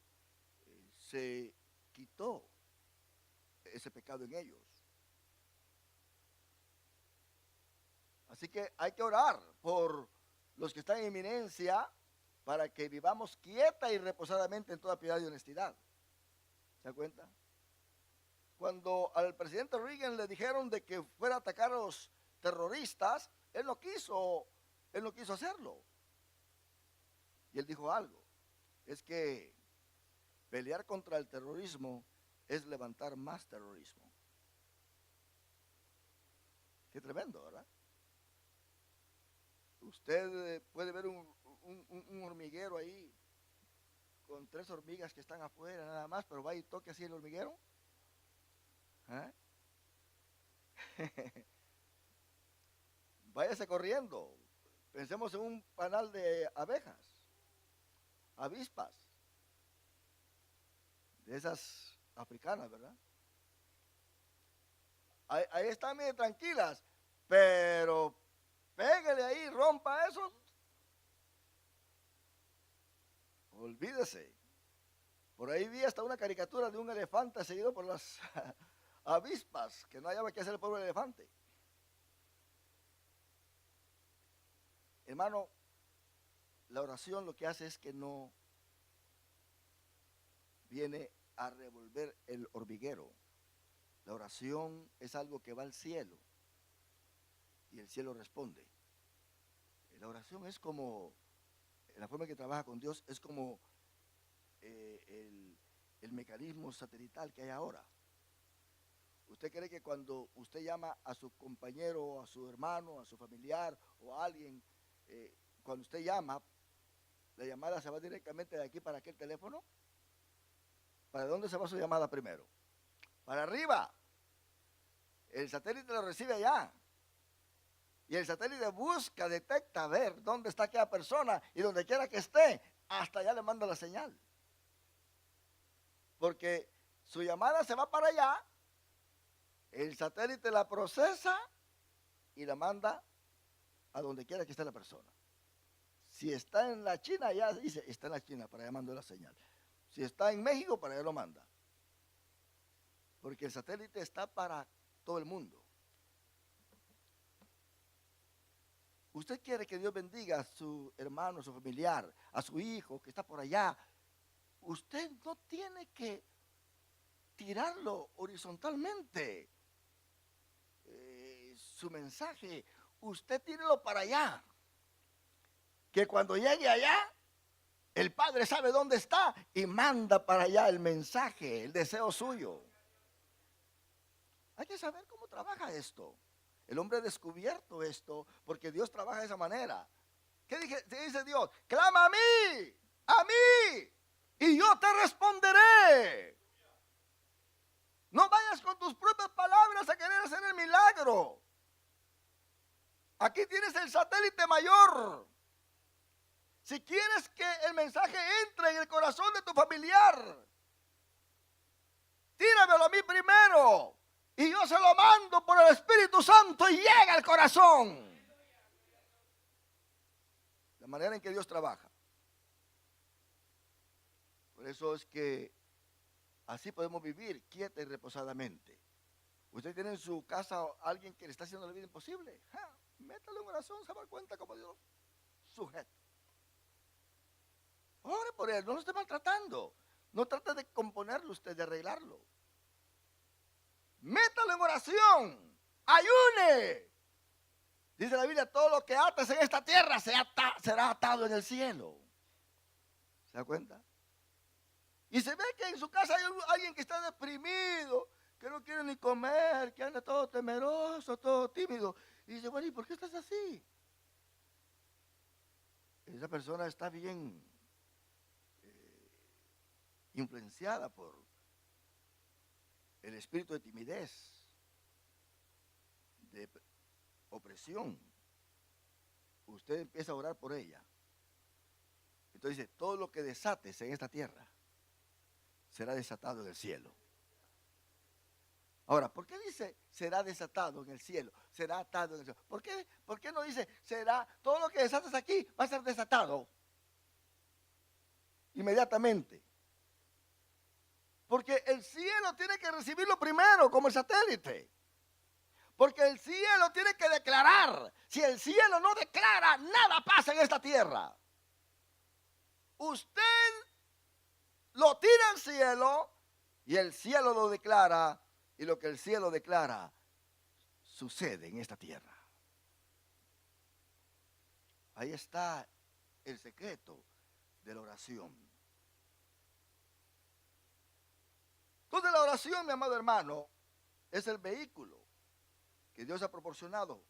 se quitó ese pecado en ellos. Así que hay que orar por los que están en eminencia para que vivamos quieta y reposadamente en toda piedad y honestidad. ¿Se da cuenta? Cuando al presidente Reagan le dijeron de que fuera a atacar a los terroristas, él no quiso hacerlo. Y él dijo algo, es que pelear contra el terrorismo es levantar más terrorismo. Qué tremendo, ¿verdad? Usted puede ver un hormiguero ahí con 3 hormigas que están afuera nada más, pero va y toque así el hormiguero. ¿Eh? Váyase corriendo. Pensemos en un panal de abejas, avispas, de esas africanas, ¿verdad? Ahí están bien tranquilas, pero pégale ahí, rompa eso. Olvídese. Por ahí vi hasta una caricatura de un elefante seguido por las avispas, que no hallaba qué hacer el pobre elefante. Hermano, la oración lo que hace es que no viene a revolver el hormiguero. La oración es algo que va al cielo y el cielo responde. La oración es como, la forma que trabaja con Dios es como el mecanismo satelital que hay ahora. ¿Usted cree que cuando usted llama a su compañero, a su hermano, a su familiar o a alguien, cuando usted llama, la llamada se va directamente de aquí para aquel teléfono? ¿Para dónde se va su llamada primero? Para arriba. El satélite lo recibe allá. Y el satélite busca, detecta, a ver dónde está aquella persona y donde quiera que esté, hasta allá le manda la señal. Porque su llamada se va para allá, el satélite la procesa y la manda a donde quiera que esté la persona. Si está en la China, ya dice, está en la China, para allá mandó la señal. Si está en México, para allá lo manda. Porque el satélite está para todo el mundo. Usted quiere que Dios bendiga a su hermano, a su familiar, a su hijo que está por allá. Usted no tiene que tirarlo horizontalmente. Su mensaje, usted tírelo para allá. Que cuando llegue allá, el Padre sabe dónde está y manda para allá el mensaje, el deseo suyo. Hay que saber cómo trabaja esto. El hombre ha descubierto esto porque Dios trabaja de esa manera. ¿Qué dice Dios? Clama a mí, y yo te responderé. No vayas con tus propias palabras a querer hacer el milagro. Aquí tienes el satélite mayor. Si quieres que el mensaje entre en el corazón de tu familiar, tíramelo a mí primero y yo se lo mando por el Espíritu Santo y llega al corazón. La manera en que Dios trabaja. Por eso es que así podemos vivir quieta y reposadamente. Usted tiene en su casa a alguien que le está haciendo la vida imposible. Métalo en oración, se va a dar cuenta como Dios sujeta. Ore por él, no lo esté maltratando. No trate de componerlo usted, de arreglarlo. Métalo en oración. Ayune. Dice la Biblia, todo lo que ates en esta tierra será atado en el cielo. ¿Se da cuenta? Y se ve que en su casa hay alguien que está deprimido, que no quiere ni comer, que anda todo temeroso, todo tímido. Y dice, bueno, ¿y por qué estás así? Esa persona está bien influenciada por el espíritu de timidez, de opresión. Usted empieza a orar por ella. Entonces dice, todo lo que desates en esta tierra será desatado en el cielo. Ahora, ¿por qué dice será desatado en el cielo? Será atado en el cielo. ¿Por qué no dice será todo lo que desates aquí va a ser desatado inmediatamente? Porque el cielo tiene que recibirlo primero como el satélite. Porque el cielo tiene que declarar. Si el cielo no declara, nada pasa en esta tierra. Usted lo tira al cielo y el cielo lo declara. Y lo que el cielo declara sucede en esta tierra. Ahí está el secreto de la oración. Entonces la oración, mi amado hermano, es el vehículo que Dios ha proporcionado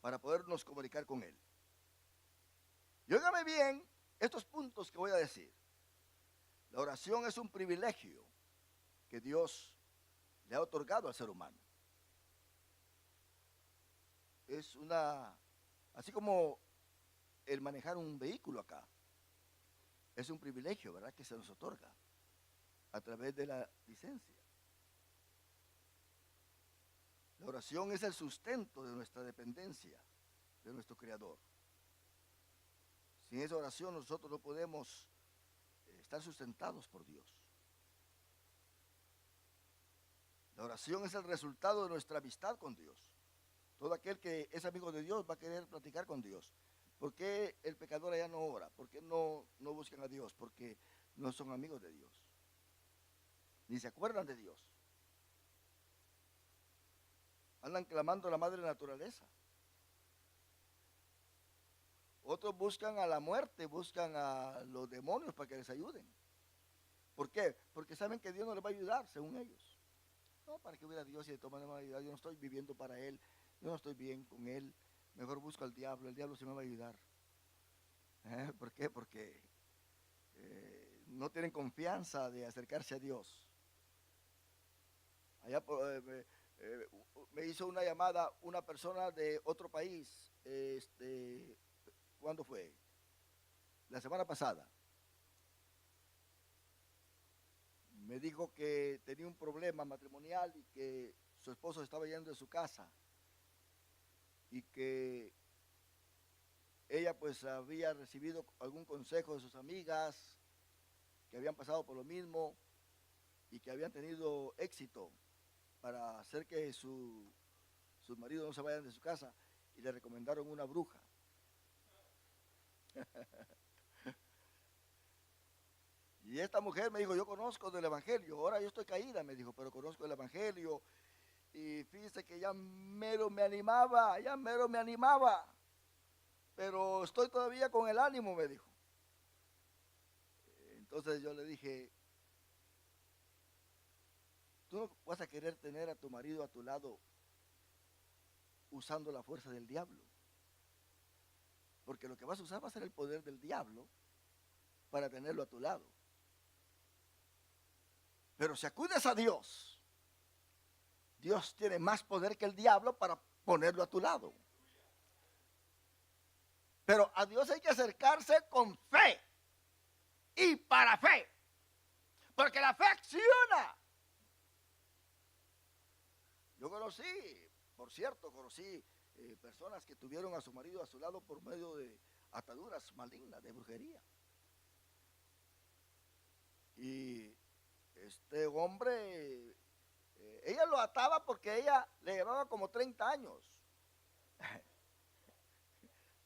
para podernos comunicar con Él. Y óigame bien estos puntos que voy a decir. La oración es un privilegio que Dios le ha otorgado al ser humano. Es así como el manejar un vehículo acá, es un privilegio, ¿verdad?, que se nos otorga a través de la licencia. La oración es el sustento de nuestra dependencia de nuestro Creador. Sin esa oración nosotros no podemos estar sustentados por Dios. La oración es el resultado de nuestra amistad con Dios. Todo aquel que es amigo de Dios va a querer platicar con Dios. ¿Por qué el pecador allá no ora? ¿Por qué no buscan a Dios? Porque no son amigos de Dios. Ni se acuerdan de Dios. Andan clamando a la madre naturaleza. Otros buscan a la muerte, buscan a los demonios para que les ayuden. ¿Por qué? Porque saben que Dios no les va a ayudar, según ellos. No, para que hubiera Dios y de todas maneras me va a ayudar. Yo no estoy viviendo para Él, yo no estoy bien con Él. Mejor busco al diablo, el diablo sí me va a ayudar. ¿Por qué? Porque no tienen confianza de acercarse a Dios. Allá me hizo una llamada una persona de otro país. ¿Cuándo fue? La semana pasada. Me dijo que tenía un problema matrimonial y que su esposo estaba yendo de su casa y que ella pues había recibido algún consejo de sus amigas que habían pasado por lo mismo y que habían tenido éxito para hacer que sus maridos no se vayan de su casa. y le recomendaron una bruja. Y esta mujer me dijo, yo conozco del evangelio, ahora yo estoy caída, me dijo, pero conozco el evangelio. Y fíjese que ya mero me animaba, pero estoy todavía con el ánimo, me dijo. Entonces yo le dije, tú no vas a querer tener a tu marido a tu lado usando la fuerza del diablo, porque lo que vas a usar va a ser el poder del diablo para tenerlo a tu lado. Pero si acudes a Dios, Dios tiene más poder que el diablo para ponerlo a tu lado. Pero a Dios hay que acercarse con fe y para fe, porque la fe acciona. Yo conocí, por cierto, personas que tuvieron a su marido a su lado por medio de ataduras malignas, de brujería. Y este hombre, ella lo ataba porque ella le llevaba como 30 años.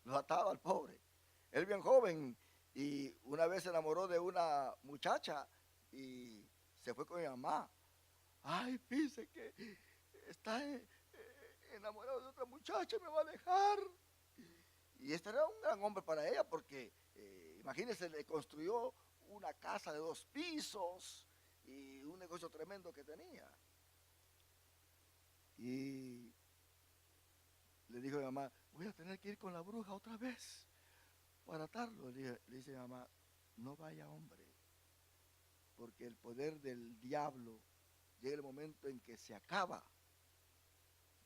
Lo ataba al pobre. Él bien joven y una vez se enamoró de una muchacha y se fue con mi mamá. Ay, fíjese que está enamorado de otra muchacha, me va a dejar. Y este era un gran hombre para ella porque, imagínense, le construyó una casa de 2 pisos y un negocio tremendo que tenía. Y le dijo a mi mamá, voy a tener que ir con la bruja otra vez para atarlo. Le dice mi mamá, no vaya, hombre, porque el poder del diablo llega el momento en que se acaba.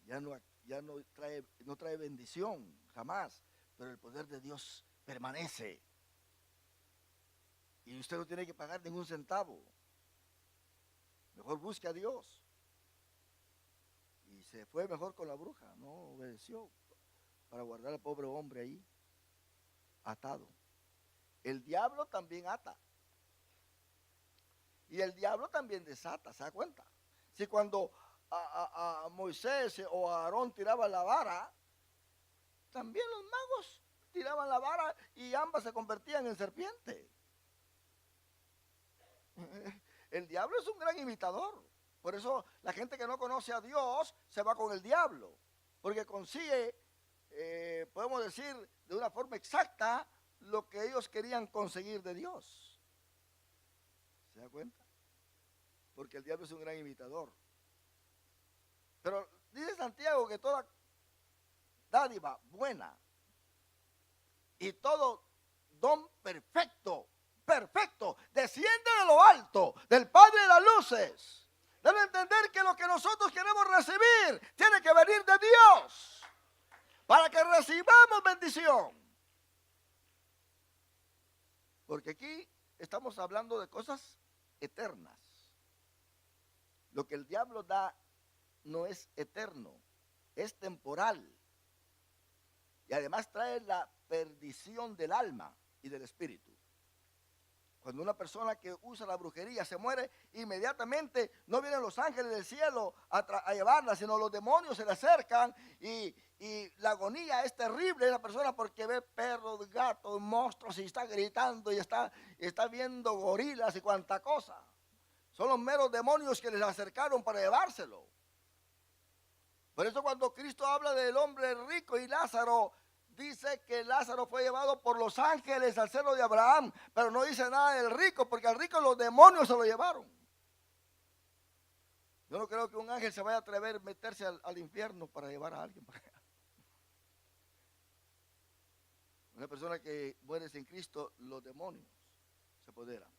Ya no trae bendición, jamás, pero el poder de Dios permanece. Y usted no tiene que pagar ningún centavo. Mejor busque a Dios. Y se fue mejor con la bruja, no obedeció para guardar al pobre hombre ahí, atado. El diablo también ata. Y el diablo también desata, ¿se da cuenta? Si cuando a Moisés o a Aarón tiraban la vara, también los magos tiraban la vara y ambas se convertían en serpiente. El diablo es un gran imitador. Por eso la gente que no conoce a Dios se va con el diablo, porque consigue, podemos decir de una forma exacta, lo que ellos querían conseguir de Dios. ¿Se da cuenta? Porque el diablo es un gran imitador. Pero dice Santiago que toda dádiva buena y todo don perfecto, desciende de lo alto, del Padre de las luces. Debe entender que lo que nosotros queremos recibir tiene que venir de Dios para que recibamos bendición. Porque aquí estamos hablando de cosas eternas. Lo que el diablo da no es eterno, es temporal. Y además trae la perdición del alma y del espíritu. Cuando una persona que usa la brujería se muere, inmediatamente no vienen los ángeles del cielo a llevarla, sino los demonios se le acercan y la agonía es terrible de la persona porque ve perros, gatos, monstruos y está gritando y está viendo gorilas y cuanta cosa. Son los meros demonios que les acercaron para llevárselo. Por eso cuando Cristo habla del hombre rico y Lázaro, dice que Lázaro fue llevado por los ángeles al seno de Abraham, pero no dice nada del rico, porque al rico los demonios se lo llevaron. Yo no creo que un ángel se vaya a atrever a meterse al infierno para llevar a alguien para allá. Una persona que muere sin Cristo, los demonios se apoderan,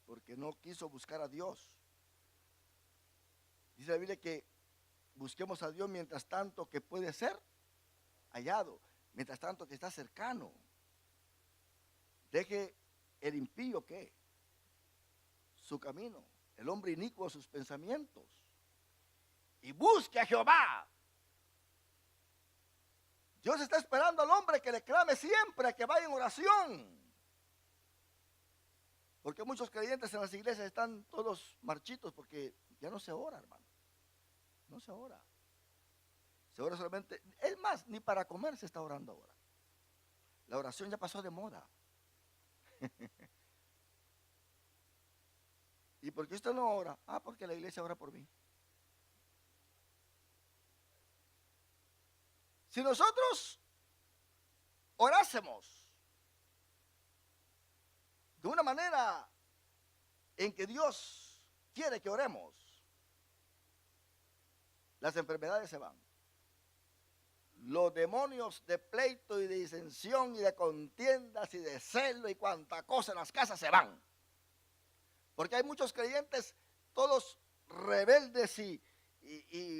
porque no quiso buscar a Dios. Dice la Biblia que busquemos a Dios mientras tanto que puede ser hallado, mientras tanto que está cercano. Deje el impío que su camino, el hombre inicuo sus pensamientos, y busque a Jehová. Dios está esperando al hombre que le clame siempre, que vaya en oración. Porque muchos creyentes en las iglesias están todos marchitos porque ya no se ora, hermano. No se ora. Se ora solamente, es más, ni para comer se está orando ahora. La oración ya pasó de moda. ¿Y por qué usted no ora? Ah, porque la iglesia ora por mí. Si nosotros orásemos de una manera en que Dios quiere que oremos, las enfermedades se van. Los demonios de pleito y de disensión y de contiendas y de celo y cuanta cosa en las casas se van. Porque hay muchos creyentes, todos rebeldes y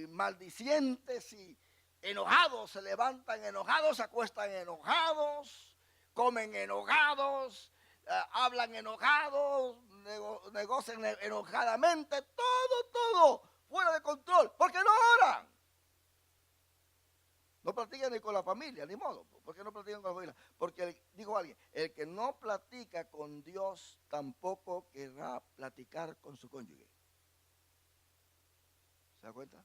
maldicientes y enojados, se levantan enojados, se acuestan enojados, comen enojados, hablan enojados, negocian enojadamente, todo fuera de control, porque no oran. No platican ni con la familia, ni modo. ¿Por qué no platican con la familia? Porque, dijo alguien, el que no platica con Dios tampoco querrá platicar con su cónyuge. ¿Se da cuenta?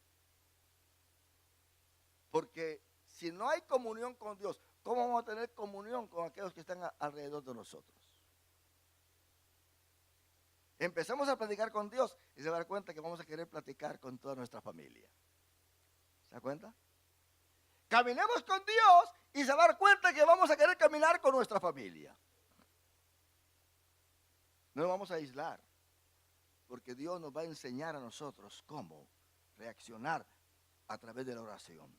Porque si no hay comunión con Dios, ¿cómo vamos a tener comunión con aquellos que están alrededor de nosotros? Empecemos a platicar con Dios y se va a dar cuenta que vamos a querer platicar con toda nuestra familia. ¿Se da cuenta? Caminemos con Dios y se va a dar cuenta que vamos a querer caminar con nuestra familia. No nos vamos a aislar, porque Dios nos va a enseñar a nosotros cómo reaccionar a través de la oración.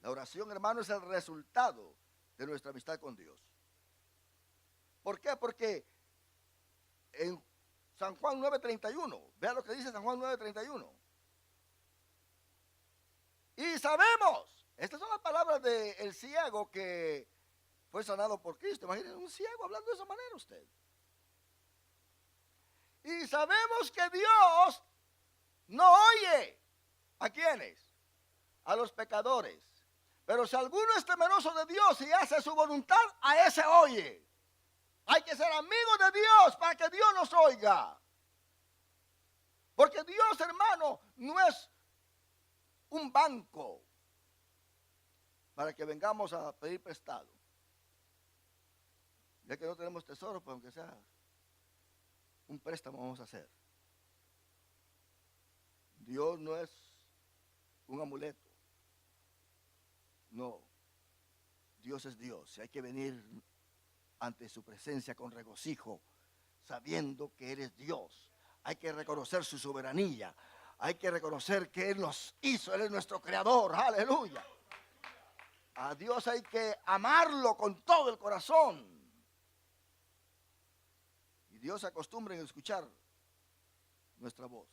La oración, hermano, es el resultado de nuestra amistad con Dios. ¿Por qué? Porque en San Juan 9:31, vea lo que dice San Juan 9:31. Y sabemos, estas son las palabras del ciego que fue sanado por Cristo. Imagínense un ciego hablando de esa manera usted. Y sabemos que Dios no oye. ¿A quiénes? A los pecadores. Pero si alguno es temeroso de Dios y hace su voluntad, a ese oye. Hay que ser amigos de Dios para que Dios nos oiga. Porque Dios, hermano, no es un banco para que vengamos a pedir prestado. Ya que no tenemos tesoro, pues aunque sea un préstamo vamos a hacer. Dios no es un amuleto. No. Dios es Dios. Y hay que venir ante su presencia con regocijo, sabiendo que eres Dios. Hay que reconocer su soberanía. Hay que reconocer que Él nos hizo, Él es nuestro creador, aleluya. A Dios hay que amarlo con todo el corazón. Y Dios se acostumbra en escuchar nuestra voz.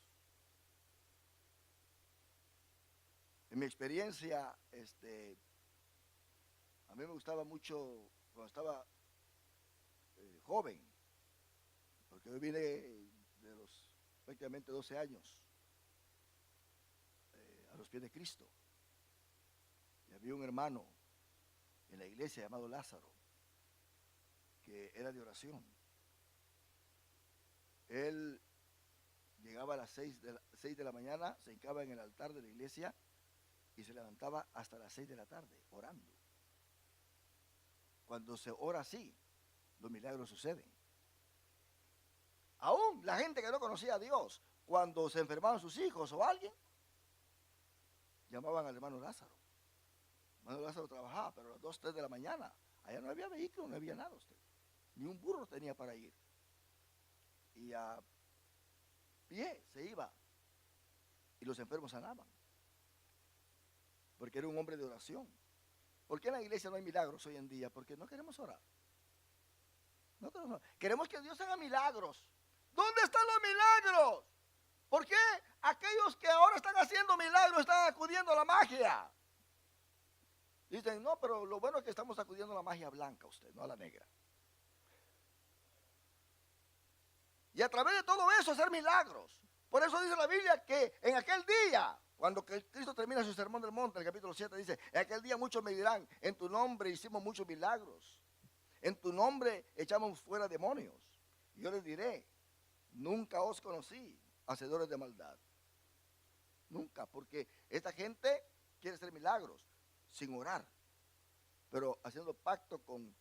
En mi experiencia, a mí me gustaba mucho cuando estaba joven, porque yo vine de los prácticamente 12 años a los pies de Cristo. Y había un hermano en la iglesia llamado Lázaro, que era de oración. Él llegaba a las 6 de la mañana, se hincaba en el altar de la iglesia y se levantaba hasta las 6 de la tarde orando. Cuando se ora así, los milagros suceden. Aún la gente que no conocía a Dios, cuando se enfermaban sus hijos o alguien, llamaban al hermano Lázaro. El hermano Lázaro trabajaba, pero a las 2, 3 de la mañana, allá no había vehículo, no había nada usted. Ni un burro tenía para ir. Y a pie se iba. Y los enfermos sanaban. Porque era un hombre de oración. ¿Por qué en la iglesia no hay milagros hoy en día? Porque no queremos orar. No queremos orar. Queremos que Dios haga milagros. ¿Dónde están los milagros? ¿Por qué aquellos que ahora están haciendo milagros están acudiendo a la magia? Dicen, no, pero lo bueno es que estamos acudiendo a la magia blanca usted, no a la negra. Y a través de todo eso hacer milagros. Por eso dice la Biblia que en aquel día, cuando Cristo termina su sermón del monte, el capítulo 7 dice, en aquel día muchos me dirán, en tu nombre hicimos muchos milagros. En tu nombre echamos fuera demonios. Y yo les diré, nunca os conocí, hacedores de maldad. nunca, porque esta gente quiere hacer milagros sin orar, pero haciendo pacto con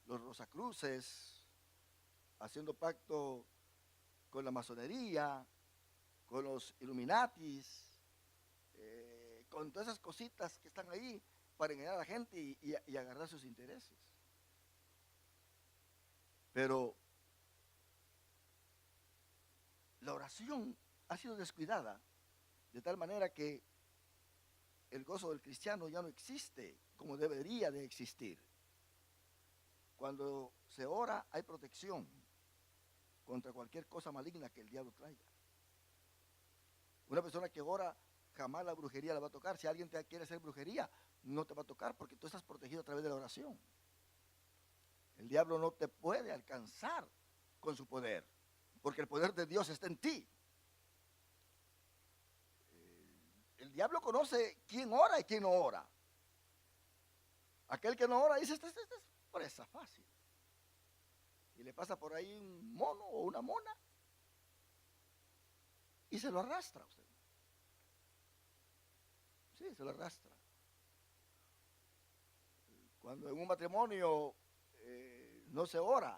los Rosacruces, haciendo pacto con la masonería, con los Illuminatis, con todas esas cositas que están ahí para engañar a la gente y agarrar sus intereses. Pero la oración ha sido descuidada de tal manera que el gozo del cristiano ya no existe como debería de existir. Cuando se ora hay protección contra cualquier cosa maligna que el diablo traiga. Una persona que ora, jamás la brujería la va a tocar. Si alguien te quiere hacer brujería, no te va a tocar porque tú estás protegido a través de la oración. El diablo no te puede alcanzar con su poder, porque el poder de Dios está en ti. El diablo conoce quién ora y quién no ora. Aquel que no ora dice, esta es presa fácil. Y le pasa por ahí un mono o una mona y se lo arrastra a usted. Sí, se lo arrastra. Cuando en un matrimonio no se ora,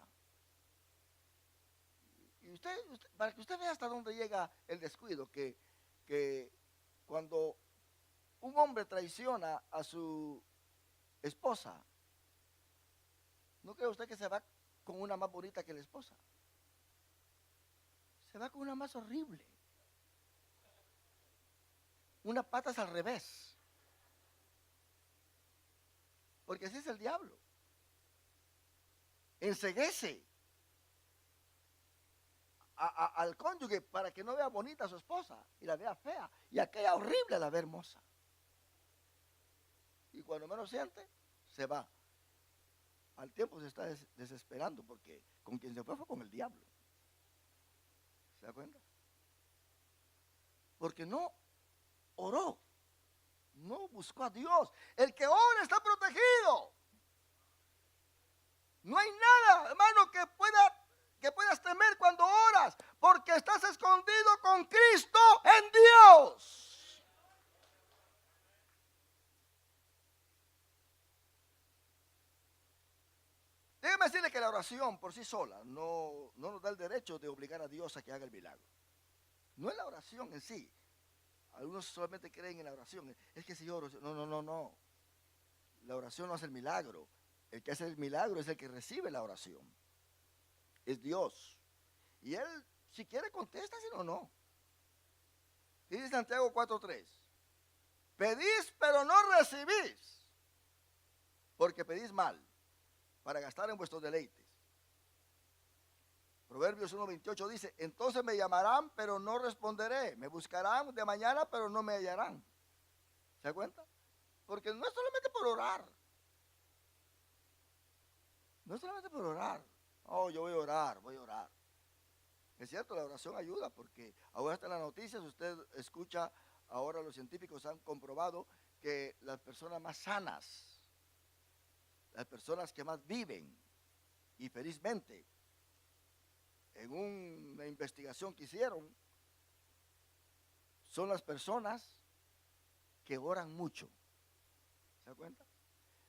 y usted, para que usted vea hasta dónde llega el descuido, que cuando un hombre traiciona a su esposa, ¿no cree usted que se va con una más bonita que la esposa? Se va con una más horrible. Una patas al revés. Porque así es el diablo. Enceguece al cónyuge para que no vea bonita a su esposa y la vea fea. Y aquella horrible la ve hermosa. Y cuando menos siente, se va. Al tiempo se está desesperando porque con quien se fue con el diablo. ¿Se da cuenta? Porque no oró, no buscó a Dios. El que ora está protegido. No hay nada, hermano, que puedas temer cuando oras, porque estás escondido con Cristo en Dios. Déjeme decirle que la oración por sí sola no nos da el derecho de obligar a Dios a que haga el milagro. No es la oración en sí. Algunos solamente creen en la oración. Es que si yo oro, no. La oración no hace el milagro. El que hace el milagro es el que recibe la oración. Es Dios. Y Él, si quiere, contesta, si no. Dice Santiago 4:3. Pedís, pero no recibís, porque pedís mal, para gastar en vuestros deleites. Proverbios 1:28 dice, entonces me llamarán, pero no responderé. Me buscarán de mañana, pero no me hallarán. ¿Se da cuenta? Porque no es solamente por orar. No es solamente por orar. Oh, yo voy a orar. Es cierto, la oración ayuda porque ahora está en las noticias, usted escucha, ahora los científicos han comprobado que las personas más sanas, las personas que más viven y felizmente, en una investigación que hicieron, son las personas que oran mucho. ¿Se da cuenta?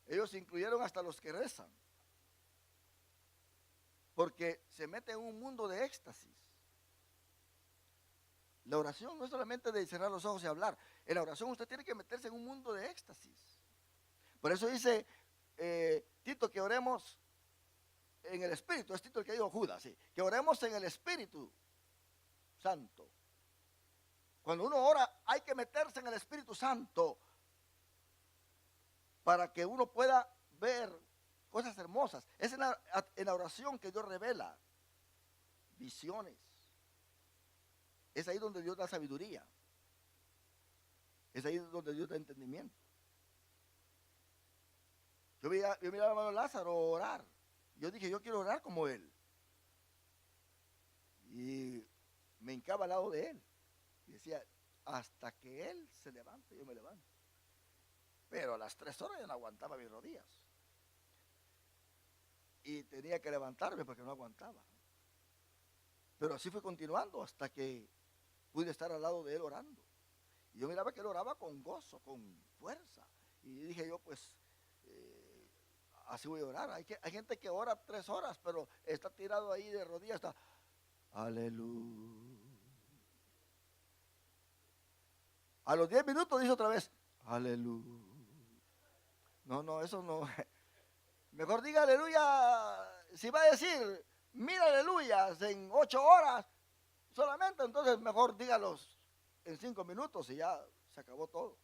Ellos incluyeron hasta los que rezan, porque se meten en un mundo de éxtasis. La oración no es solamente de cerrar los ojos y hablar. En la oración usted tiene que meterse en un mundo de éxtasis. Por eso dice Tito que oremos en el Espíritu. Es Tito el que dijo Judas, sí. Que oremos en el Espíritu Santo. Cuando uno ora hay que meterse en el Espíritu Santo para que uno pueda ver cosas hermosas. Es en la oración que Dios revela visiones. Es ahí donde Dios da sabiduría. Es ahí donde Dios da entendimiento. Yo miraba a hermano Lázaro orar. Yo dije, yo quiero orar como él. Y me hincaba al lado de él. Y decía, hasta que él se levante, yo me levanto. Pero a las 3 horas yo no aguantaba mis rodillas. Y tenía que levantarme porque no aguantaba. Pero así fue continuando hasta que pude estar al lado de él orando. Y yo miraba que él oraba con gozo, con fuerza. Y dije yo, pues, así voy a orar. Hay gente que ora 3 horas, pero está tirado ahí de rodillas, está, aleluya. A los 10 minutos dice otra vez, aleluya. No, eso no. Mejor diga aleluya. Si va a decir 1000 aleluyas en 8 horas solamente, entonces mejor dígalos en 5 minutos y ya se acabó todo.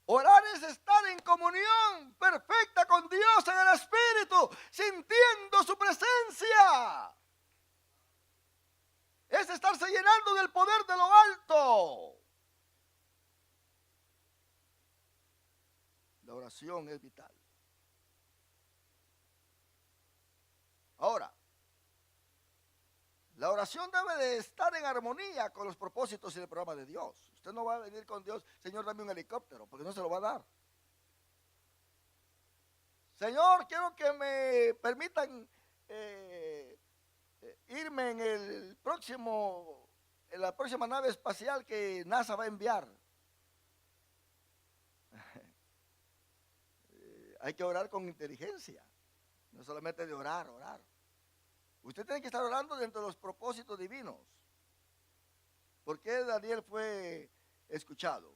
Orar es estar en comunión perfecta con Dios en el Espíritu, sintiendo su presencia. Es estarse llenando del poder de lo alto. La oración es vital. Ahora, la oración debe de estar en armonía con los propósitos y el programa de Dios. Usted no va a venir con Dios, Señor, dame un helicóptero, porque no se lo va a dar. Señor, quiero que me permitan irme en la próxima nave espacial que NASA va a enviar. Hay que orar con inteligencia, no solamente de orar. Usted tiene que estar orando dentro de los propósitos divinos. ¿Por qué Daniel fue escuchado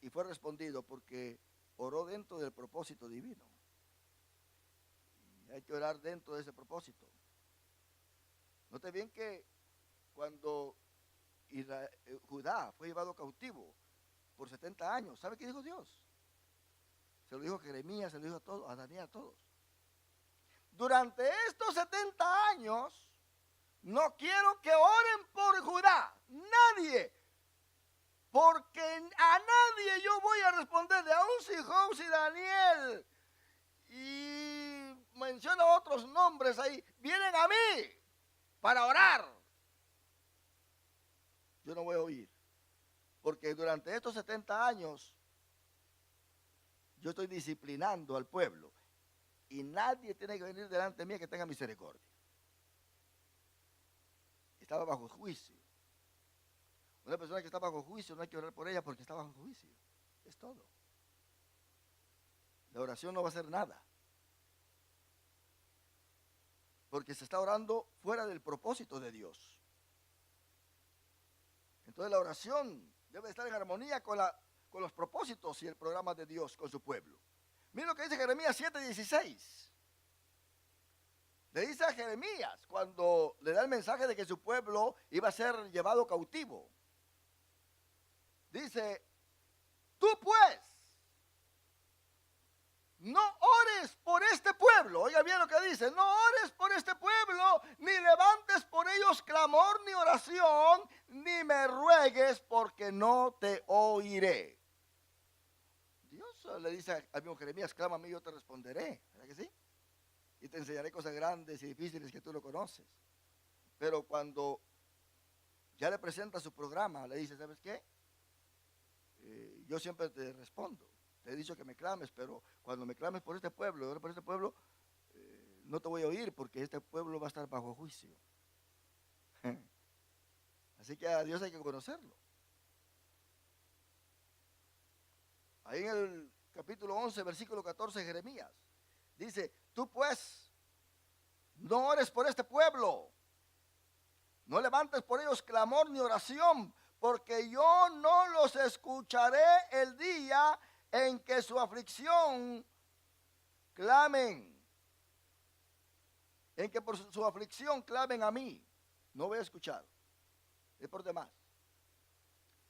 y fue respondido? Porque oró dentro del propósito divino. Y hay que orar dentro de ese propósito. Note bien que cuando Judá fue llevado cautivo por 70 años, ¿sabe qué dijo Dios? Se lo dijo a Jeremías, se lo dijo a todos, a Daniel, a todos. Durante estos 70 años, no quiero que oren por Judá, nadie, porque a nadie yo voy a responderle, aún si Jos y Daniel, y menciona otros nombres ahí, vienen a mí para orar. Yo no voy a oír, porque durante estos 70 años, yo estoy disciplinando al pueblo. Y nadie tiene que venir delante de mí que tenga misericordia. Estaba bajo juicio. Una persona que está bajo juicio no hay que orar por ella porque está bajo juicio. Es todo. La oración no va a hacer nada. Porque se está orando fuera del propósito de Dios. Entonces la oración debe estar en armonía con los propósitos y el programa de Dios con su pueblo. Miren lo que dice Jeremías 7:16. Le dice a Jeremías cuando le da el mensaje de que su pueblo iba a ser llevado cautivo. Dice, tú pues, no ores por este pueblo. Oiga bien lo que dice, no ores por este pueblo, ni levantes por ellos clamor ni oración, ni me ruegues porque no te oiré. Dios le dice al mismo Jeremías, clámame y yo te responderé, ¿verdad que sí? Y te enseñaré cosas grandes y difíciles que tú no conoces. Pero cuando ya le presenta su programa, le dice, ¿sabes qué? Yo siempre te respondo. Te he dicho que me clames, pero cuando me clames por este pueblo, no te voy a oír porque este pueblo va a estar bajo juicio. Así que a Dios hay que conocerlo. Ahí en el capítulo 11, versículo 14 de Jeremías, dice, tú pues, no ores por este pueblo, no levantes por ellos clamor ni oración, porque yo no los escucharé el día en que su aflicción clamen, en que por su aflicción clamen a mí. No voy a escuchar, es por demás.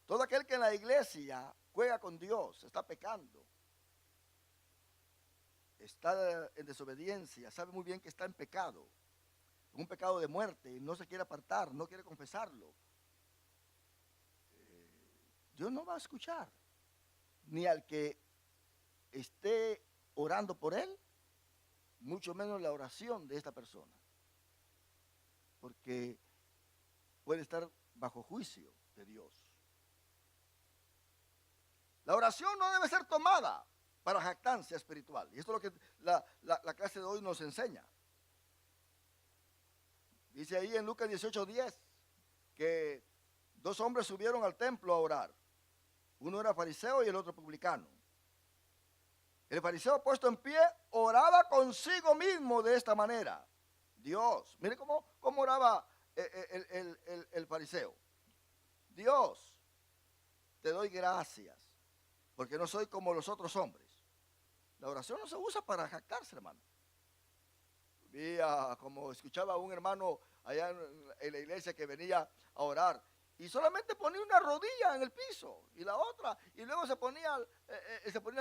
Todo aquel que en la iglesia juega con Dios, está pecando, está en desobediencia, sabe muy bien que está en pecado, un pecado de muerte, y no se quiere apartar, no quiere confesarlo. Dios no va a escuchar, ni al que esté orando por él, mucho menos la oración de esta persona, porque puede estar bajo juicio de Dios. La oración no debe ser tomada para jactancia espiritual. Y esto es lo que la clase de hoy nos enseña. Dice ahí en Lucas 18:10, que dos hombres subieron al templo a orar. Uno era fariseo y el otro publicano. El fariseo, puesto en pie, oraba consigo mismo de esta manera. Dios, mire cómo oraba el fariseo. Dios, te doy gracias, porque no soy como los otros hombres. La oración no se usa para jactarse, hermano. Como escuchaba a un hermano allá en la iglesia que venía a orar, y solamente ponía una rodilla en el piso y la otra, y luego se ponía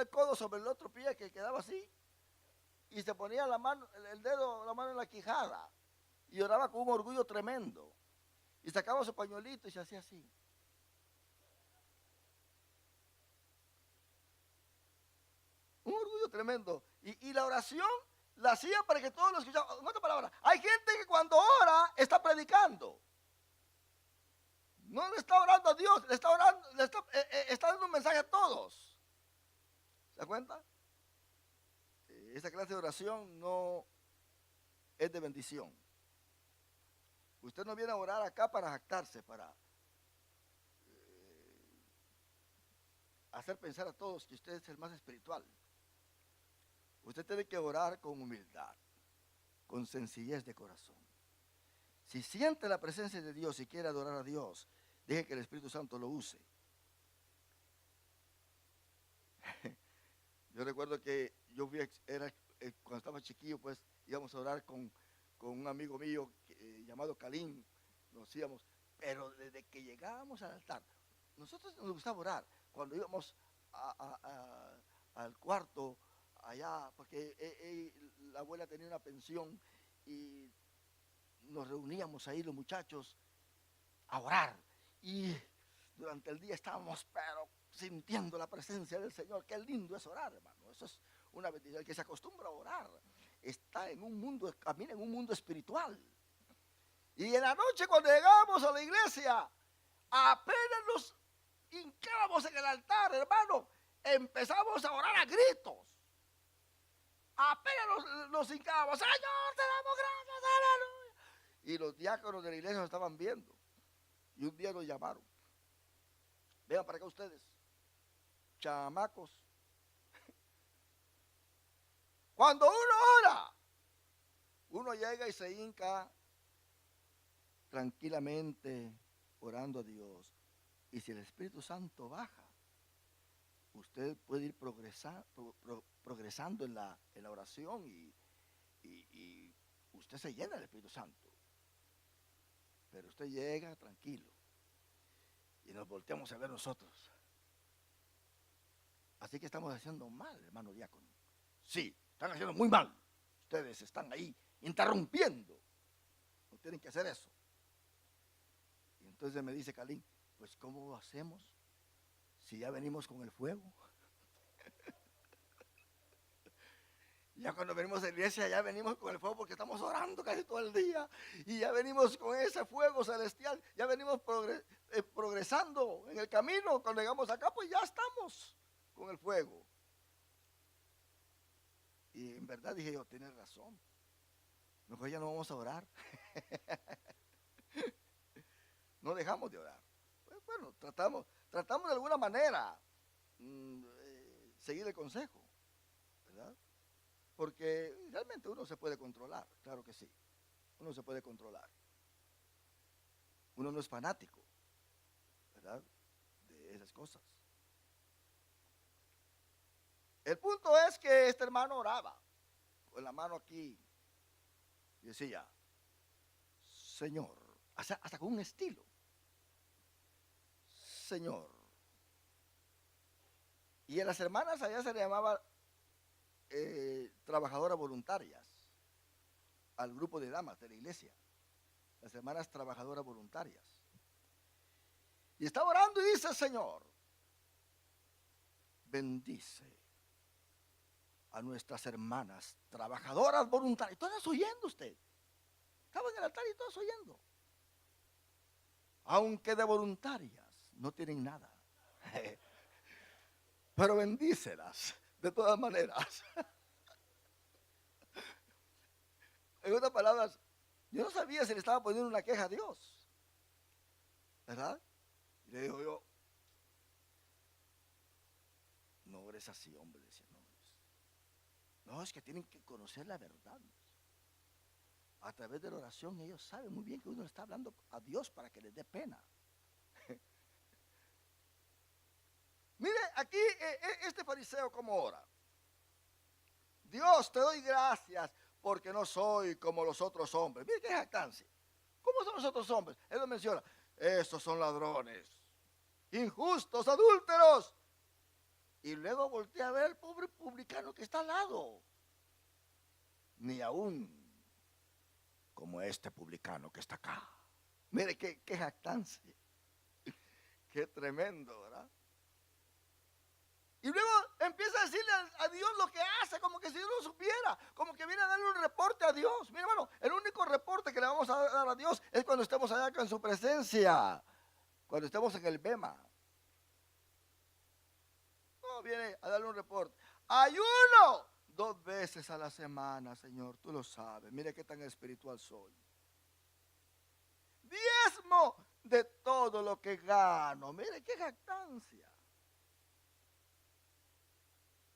el codo sobre el otro pie que quedaba así, y se ponía la mano en la quijada, y oraba con un orgullo tremendo, y sacaba su pañuelito y se hacía así. Un orgullo tremendo. Y la oración la hacía para que todos lo escucharan. En otras palabras, hay gente que cuando ora está predicando. No le está orando a Dios, le está orando, está dando un mensaje a todos. ¿Se da cuenta? Esa clase de oración no es de bendición. Usted no viene a orar acá para jactarse, para hacer pensar a todos que usted es el más espiritual. Usted tiene que orar con humildad, con sencillez de corazón. Si siente la presencia de Dios y quiere adorar a Dios, deje que el Espíritu Santo lo use. Yo recuerdo que cuando estaba chiquillo, pues íbamos a orar con un amigo mío llamado Calín, nos íbamos, pero desde que llegábamos al altar, nosotros nos gustaba orar, cuando íbamos al cuarto, allá, porque la abuela tenía una pensión y nos reuníamos ahí los muchachos a orar, y durante el día estábamos pero sintiendo la presencia del Señor. Qué lindo es orar, hermano. Eso es una bendición. El que se acostumbra a orar está en un mundo, camina en un mundo espiritual. Y en la noche cuando llegábamos a la iglesia, apenas nos hincábamos en el altar, hermano, empezamos a orar a gritos. Apenas nos hincábamos, Señor, te damos gracias, aleluya. Y los diáconos de la iglesia nos estaban viendo. Y un día nos llamaron. Vean para acá ustedes, chamacos. Cuando uno ora, uno llega y se hinca tranquilamente orando a Dios. Y si el Espíritu Santo baja, usted puede ir progresando en la oración y usted se llena del Espíritu Santo. Pero usted llega tranquilo y nos volteamos a ver nosotros. Así que estamos haciendo mal, hermano diácono. Sí, están haciendo muy mal. Ustedes están ahí interrumpiendo. No tienen que hacer eso. Y entonces me dice Calín, pues ¿cómo lo hacemos si ya venimos con el fuego? Ya cuando venimos a la iglesia, ya venimos con el fuego porque estamos orando casi todo el día. Y ya venimos con ese fuego celestial. Ya venimos progresando en el camino. Cuando llegamos acá, pues ya estamos con el fuego. Y en verdad dije yo, tienes razón. Mejor ya no vamos a orar. No dejamos de orar. Pues bueno, tratamos de alguna manera seguir el consejo, ¿verdad? Porque realmente uno se puede controlar, claro que sí. Uno se puede controlar. Uno no es fanático, ¿verdad? De esas cosas. El punto es que este hermano oraba con la mano aquí y decía, Señor, hasta con un estilo, Señor. Y a las hermanas allá se le llamaba trabajadoras voluntarias, al grupo de damas de la iglesia, las hermanas trabajadoras voluntarias. Y está orando y dice, Señor, bendice a nuestras hermanas trabajadoras voluntarias. Todas oyendo usted. Estaba en el altar y todas oyendo. Aunque de voluntarias no tienen nada. Pero bendícelas de todas maneras. En otras palabras, yo no sabía si le estaba poniendo una queja a Dios. ¿verdad? Y le digo yo, no eres así, hombre, decía, no, es que tienen que conocer la verdad. A través de la oración ellos saben muy bien que uno le está hablando a Dios para que les dé pena. Mire, aquí este fariseo como ora. Dios, te doy gracias porque no soy como los otros hombres. Mire qué jactancia. ¿Cómo son los otros hombres? Él lo menciona. Estos son ladrones, injustos, adúlteros. Y luego voltea a ver al pobre publicano que está al lado. Ni aún como este publicano que está acá. Mire qué jactancia. Qué tremendo, ¿verdad? Y luego empieza a decirle a Dios lo que hace, como que si Dios lo supiera, como que viene a darle un reporte a Dios. Mira, hermano, el único reporte que le vamos a dar a Dios es cuando estemos allá con su presencia, cuando estemos en el Bema. No, viene a darle un reporte. Ayuno 2 veces a la semana, Señor, tú lo sabes. Mire qué tan espiritual soy. Diezmo de todo lo que gano. Mire qué jactancia.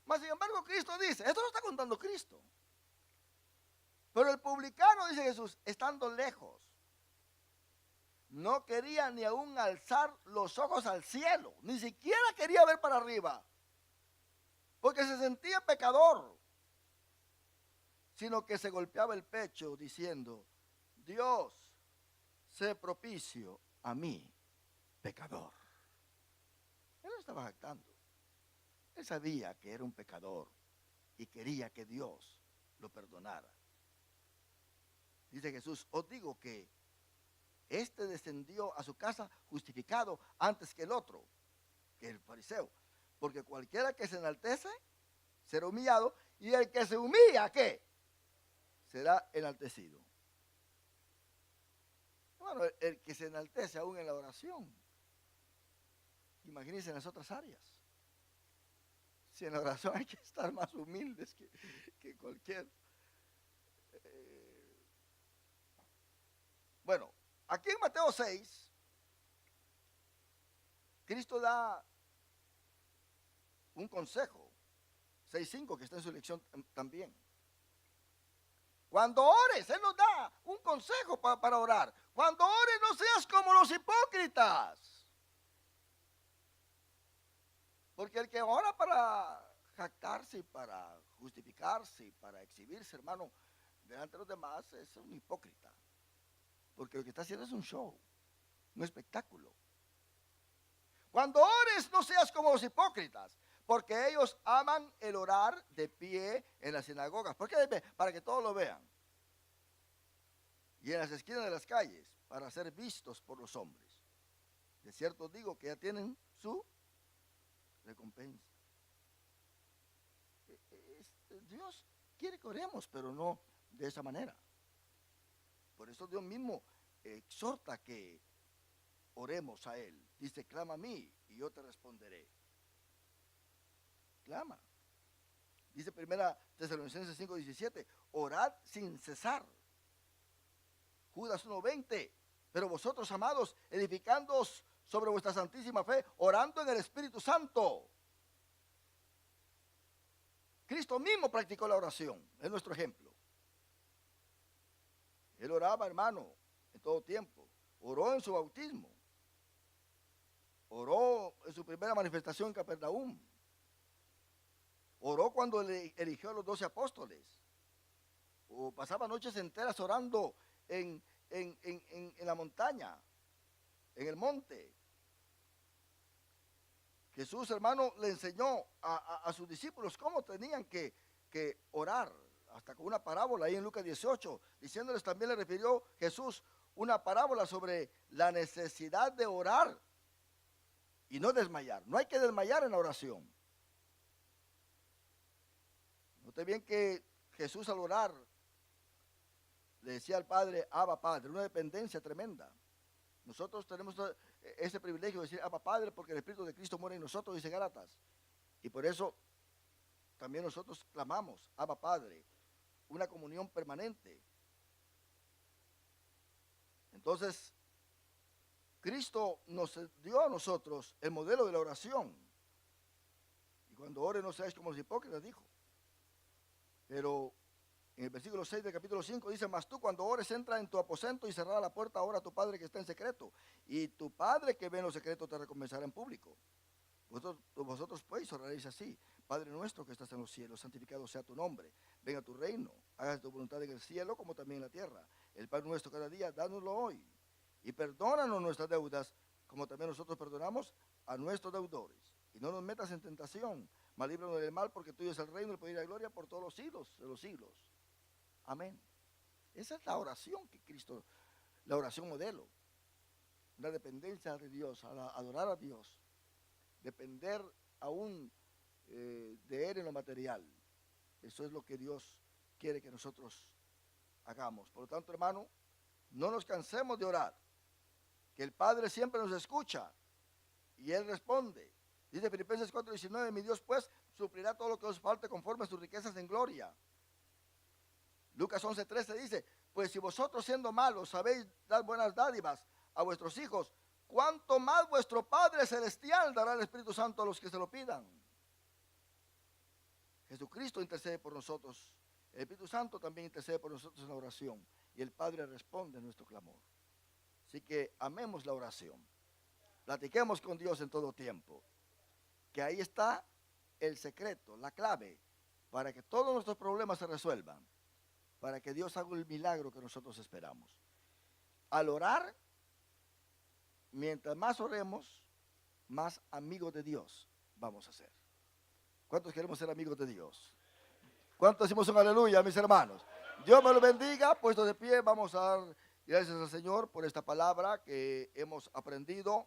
Mas sin embargo Cristo dice, esto lo está contando Cristo. Pero el publicano, dice Jesús, estando lejos, no quería ni aún alzar los ojos al cielo, ni siquiera quería ver para arriba, porque se sentía pecador, sino que se golpeaba el pecho diciendo, Dios, sé propicio a mí, pecador. Él no estaba jactando. Él sabía que era un pecador y quería que Dios lo perdonara. Dice Jesús, os digo que este descendió a su casa justificado antes que el otro, que el fariseo. Porque cualquiera que se enaltece será humillado, y el que se humilla, ¿qué? Será enaltecido. Bueno, el que se enaltece aún en la oración, imagínense en las otras áreas. Si en la oración hay que estar más humildes que cualquier. Bueno, aquí en Mateo 6, Cristo da un consejo. 6:5, que está en su lección también. Cuando ores, Él nos da un consejo para orar. Cuando ores, no seas como los hipócritas. Porque el que ora para jactarse, para justificarse, para exhibirse, hermano, delante de los demás, es un hipócrita. Porque lo que está haciendo es un show, un espectáculo. Cuando ores, no seas como los hipócritas, porque ellos aman el orar de pie en las sinagogas. ¿Por qué? Para que todos lo vean. Y en las esquinas de las calles, para ser vistos por los hombres. De cierto digo que ya tienen su recompensa. Dios quiere que oremos, pero no de esa manera. Por eso Dios mismo exhorta que oremos a Él. Dice, clama a mí y yo te responderé. Clama. Dice 1 Tesalonicenses 5:17, orad sin cesar. Judas 1:20, pero vosotros, amados, edificándoos sobre vuestra santísima fe, orando en el Espíritu Santo. Cristo mismo practicó la oración, es nuestro ejemplo. Él oraba, hermano, en todo tiempo. Oró en su bautismo. Oró en su primera manifestación en Capernaum. Oró cuando eligió a los 12 apóstoles. O pasaba noches enteras orando en la montaña, en el monte. Jesús, hermano, le enseñó a sus discípulos cómo tenían que orar, hasta con una parábola ahí en Lucas 18, diciéndoles, también le refirió Jesús una parábola sobre la necesidad de orar y no desmayar. No hay que desmayar en la oración. Note bien que Jesús al orar le decía al Padre, Abba Padre, una dependencia tremenda. Nosotros tenemos ese privilegio de decir Abba Padre porque el Espíritu de Cristo muere en nosotros, dice Gálatas. Y por eso también nosotros clamamos Abba Padre, una comunión permanente. Entonces, Cristo nos dio a nosotros el modelo de la oración. Y cuando ore no seáis como los hipócritas, dijo. Pero en el versículo 6 del capítulo 5 dice, mas tú cuando ores entra en tu aposento y cerrada la puerta, ora a tu Padre que está en secreto. Y tu Padre que ve en lo secreto te recompensará en público. Vosotros pues oraréis así: Padre nuestro que estás en los cielos, santificado sea tu nombre. Venga tu reino, hagas tu voluntad en el cielo como también en la tierra. El pan nuestro cada día, dánoslo hoy. Y perdónanos nuestras deudas, como también nosotros perdonamos a nuestros deudores. Y no nos metas en tentación, mas líbranos del mal, porque tuyo es el reino, el poder y la gloria por todos los siglos de los siglos. Amén. Esa es la oración que Cristo, la oración modelo. La dependencia de Dios, adorar a Dios. Depender aún de Él en lo material. Eso es lo que Dios quiere que nosotros hagamos. Por lo tanto, hermano, no nos cansemos de orar, que el Padre siempre nos escucha y Él responde. Dice Filipenses 4:19, mi Dios pues suplirá todo lo que os falte conforme a sus riquezas en gloria. Lucas 11:13 dice, pues si vosotros siendo malos sabéis dar buenas dádivas a vuestros hijos, ¿cuánto más vuestro Padre Celestial dará el Espíritu Santo a los que se lo pidan? Jesucristo intercede por nosotros. El Espíritu Santo también intercede por nosotros en la oración. Y el Padre responde a nuestro clamor. Así que amemos la oración. Platiquemos con Dios en todo tiempo. Que ahí está el secreto, la clave, para que todos nuestros problemas se resuelvan. Para que Dios haga el milagro que nosotros esperamos. Al orar, mientras más oremos, más amigos de Dios vamos a ser. ¿Cuántos queremos ser amigos de Dios? ¿Cuántos decimos un aleluya, mis hermanos? Dios me lo bendiga. Puestos de pie, vamos a dar gracias al Señor por esta palabra que hemos aprendido.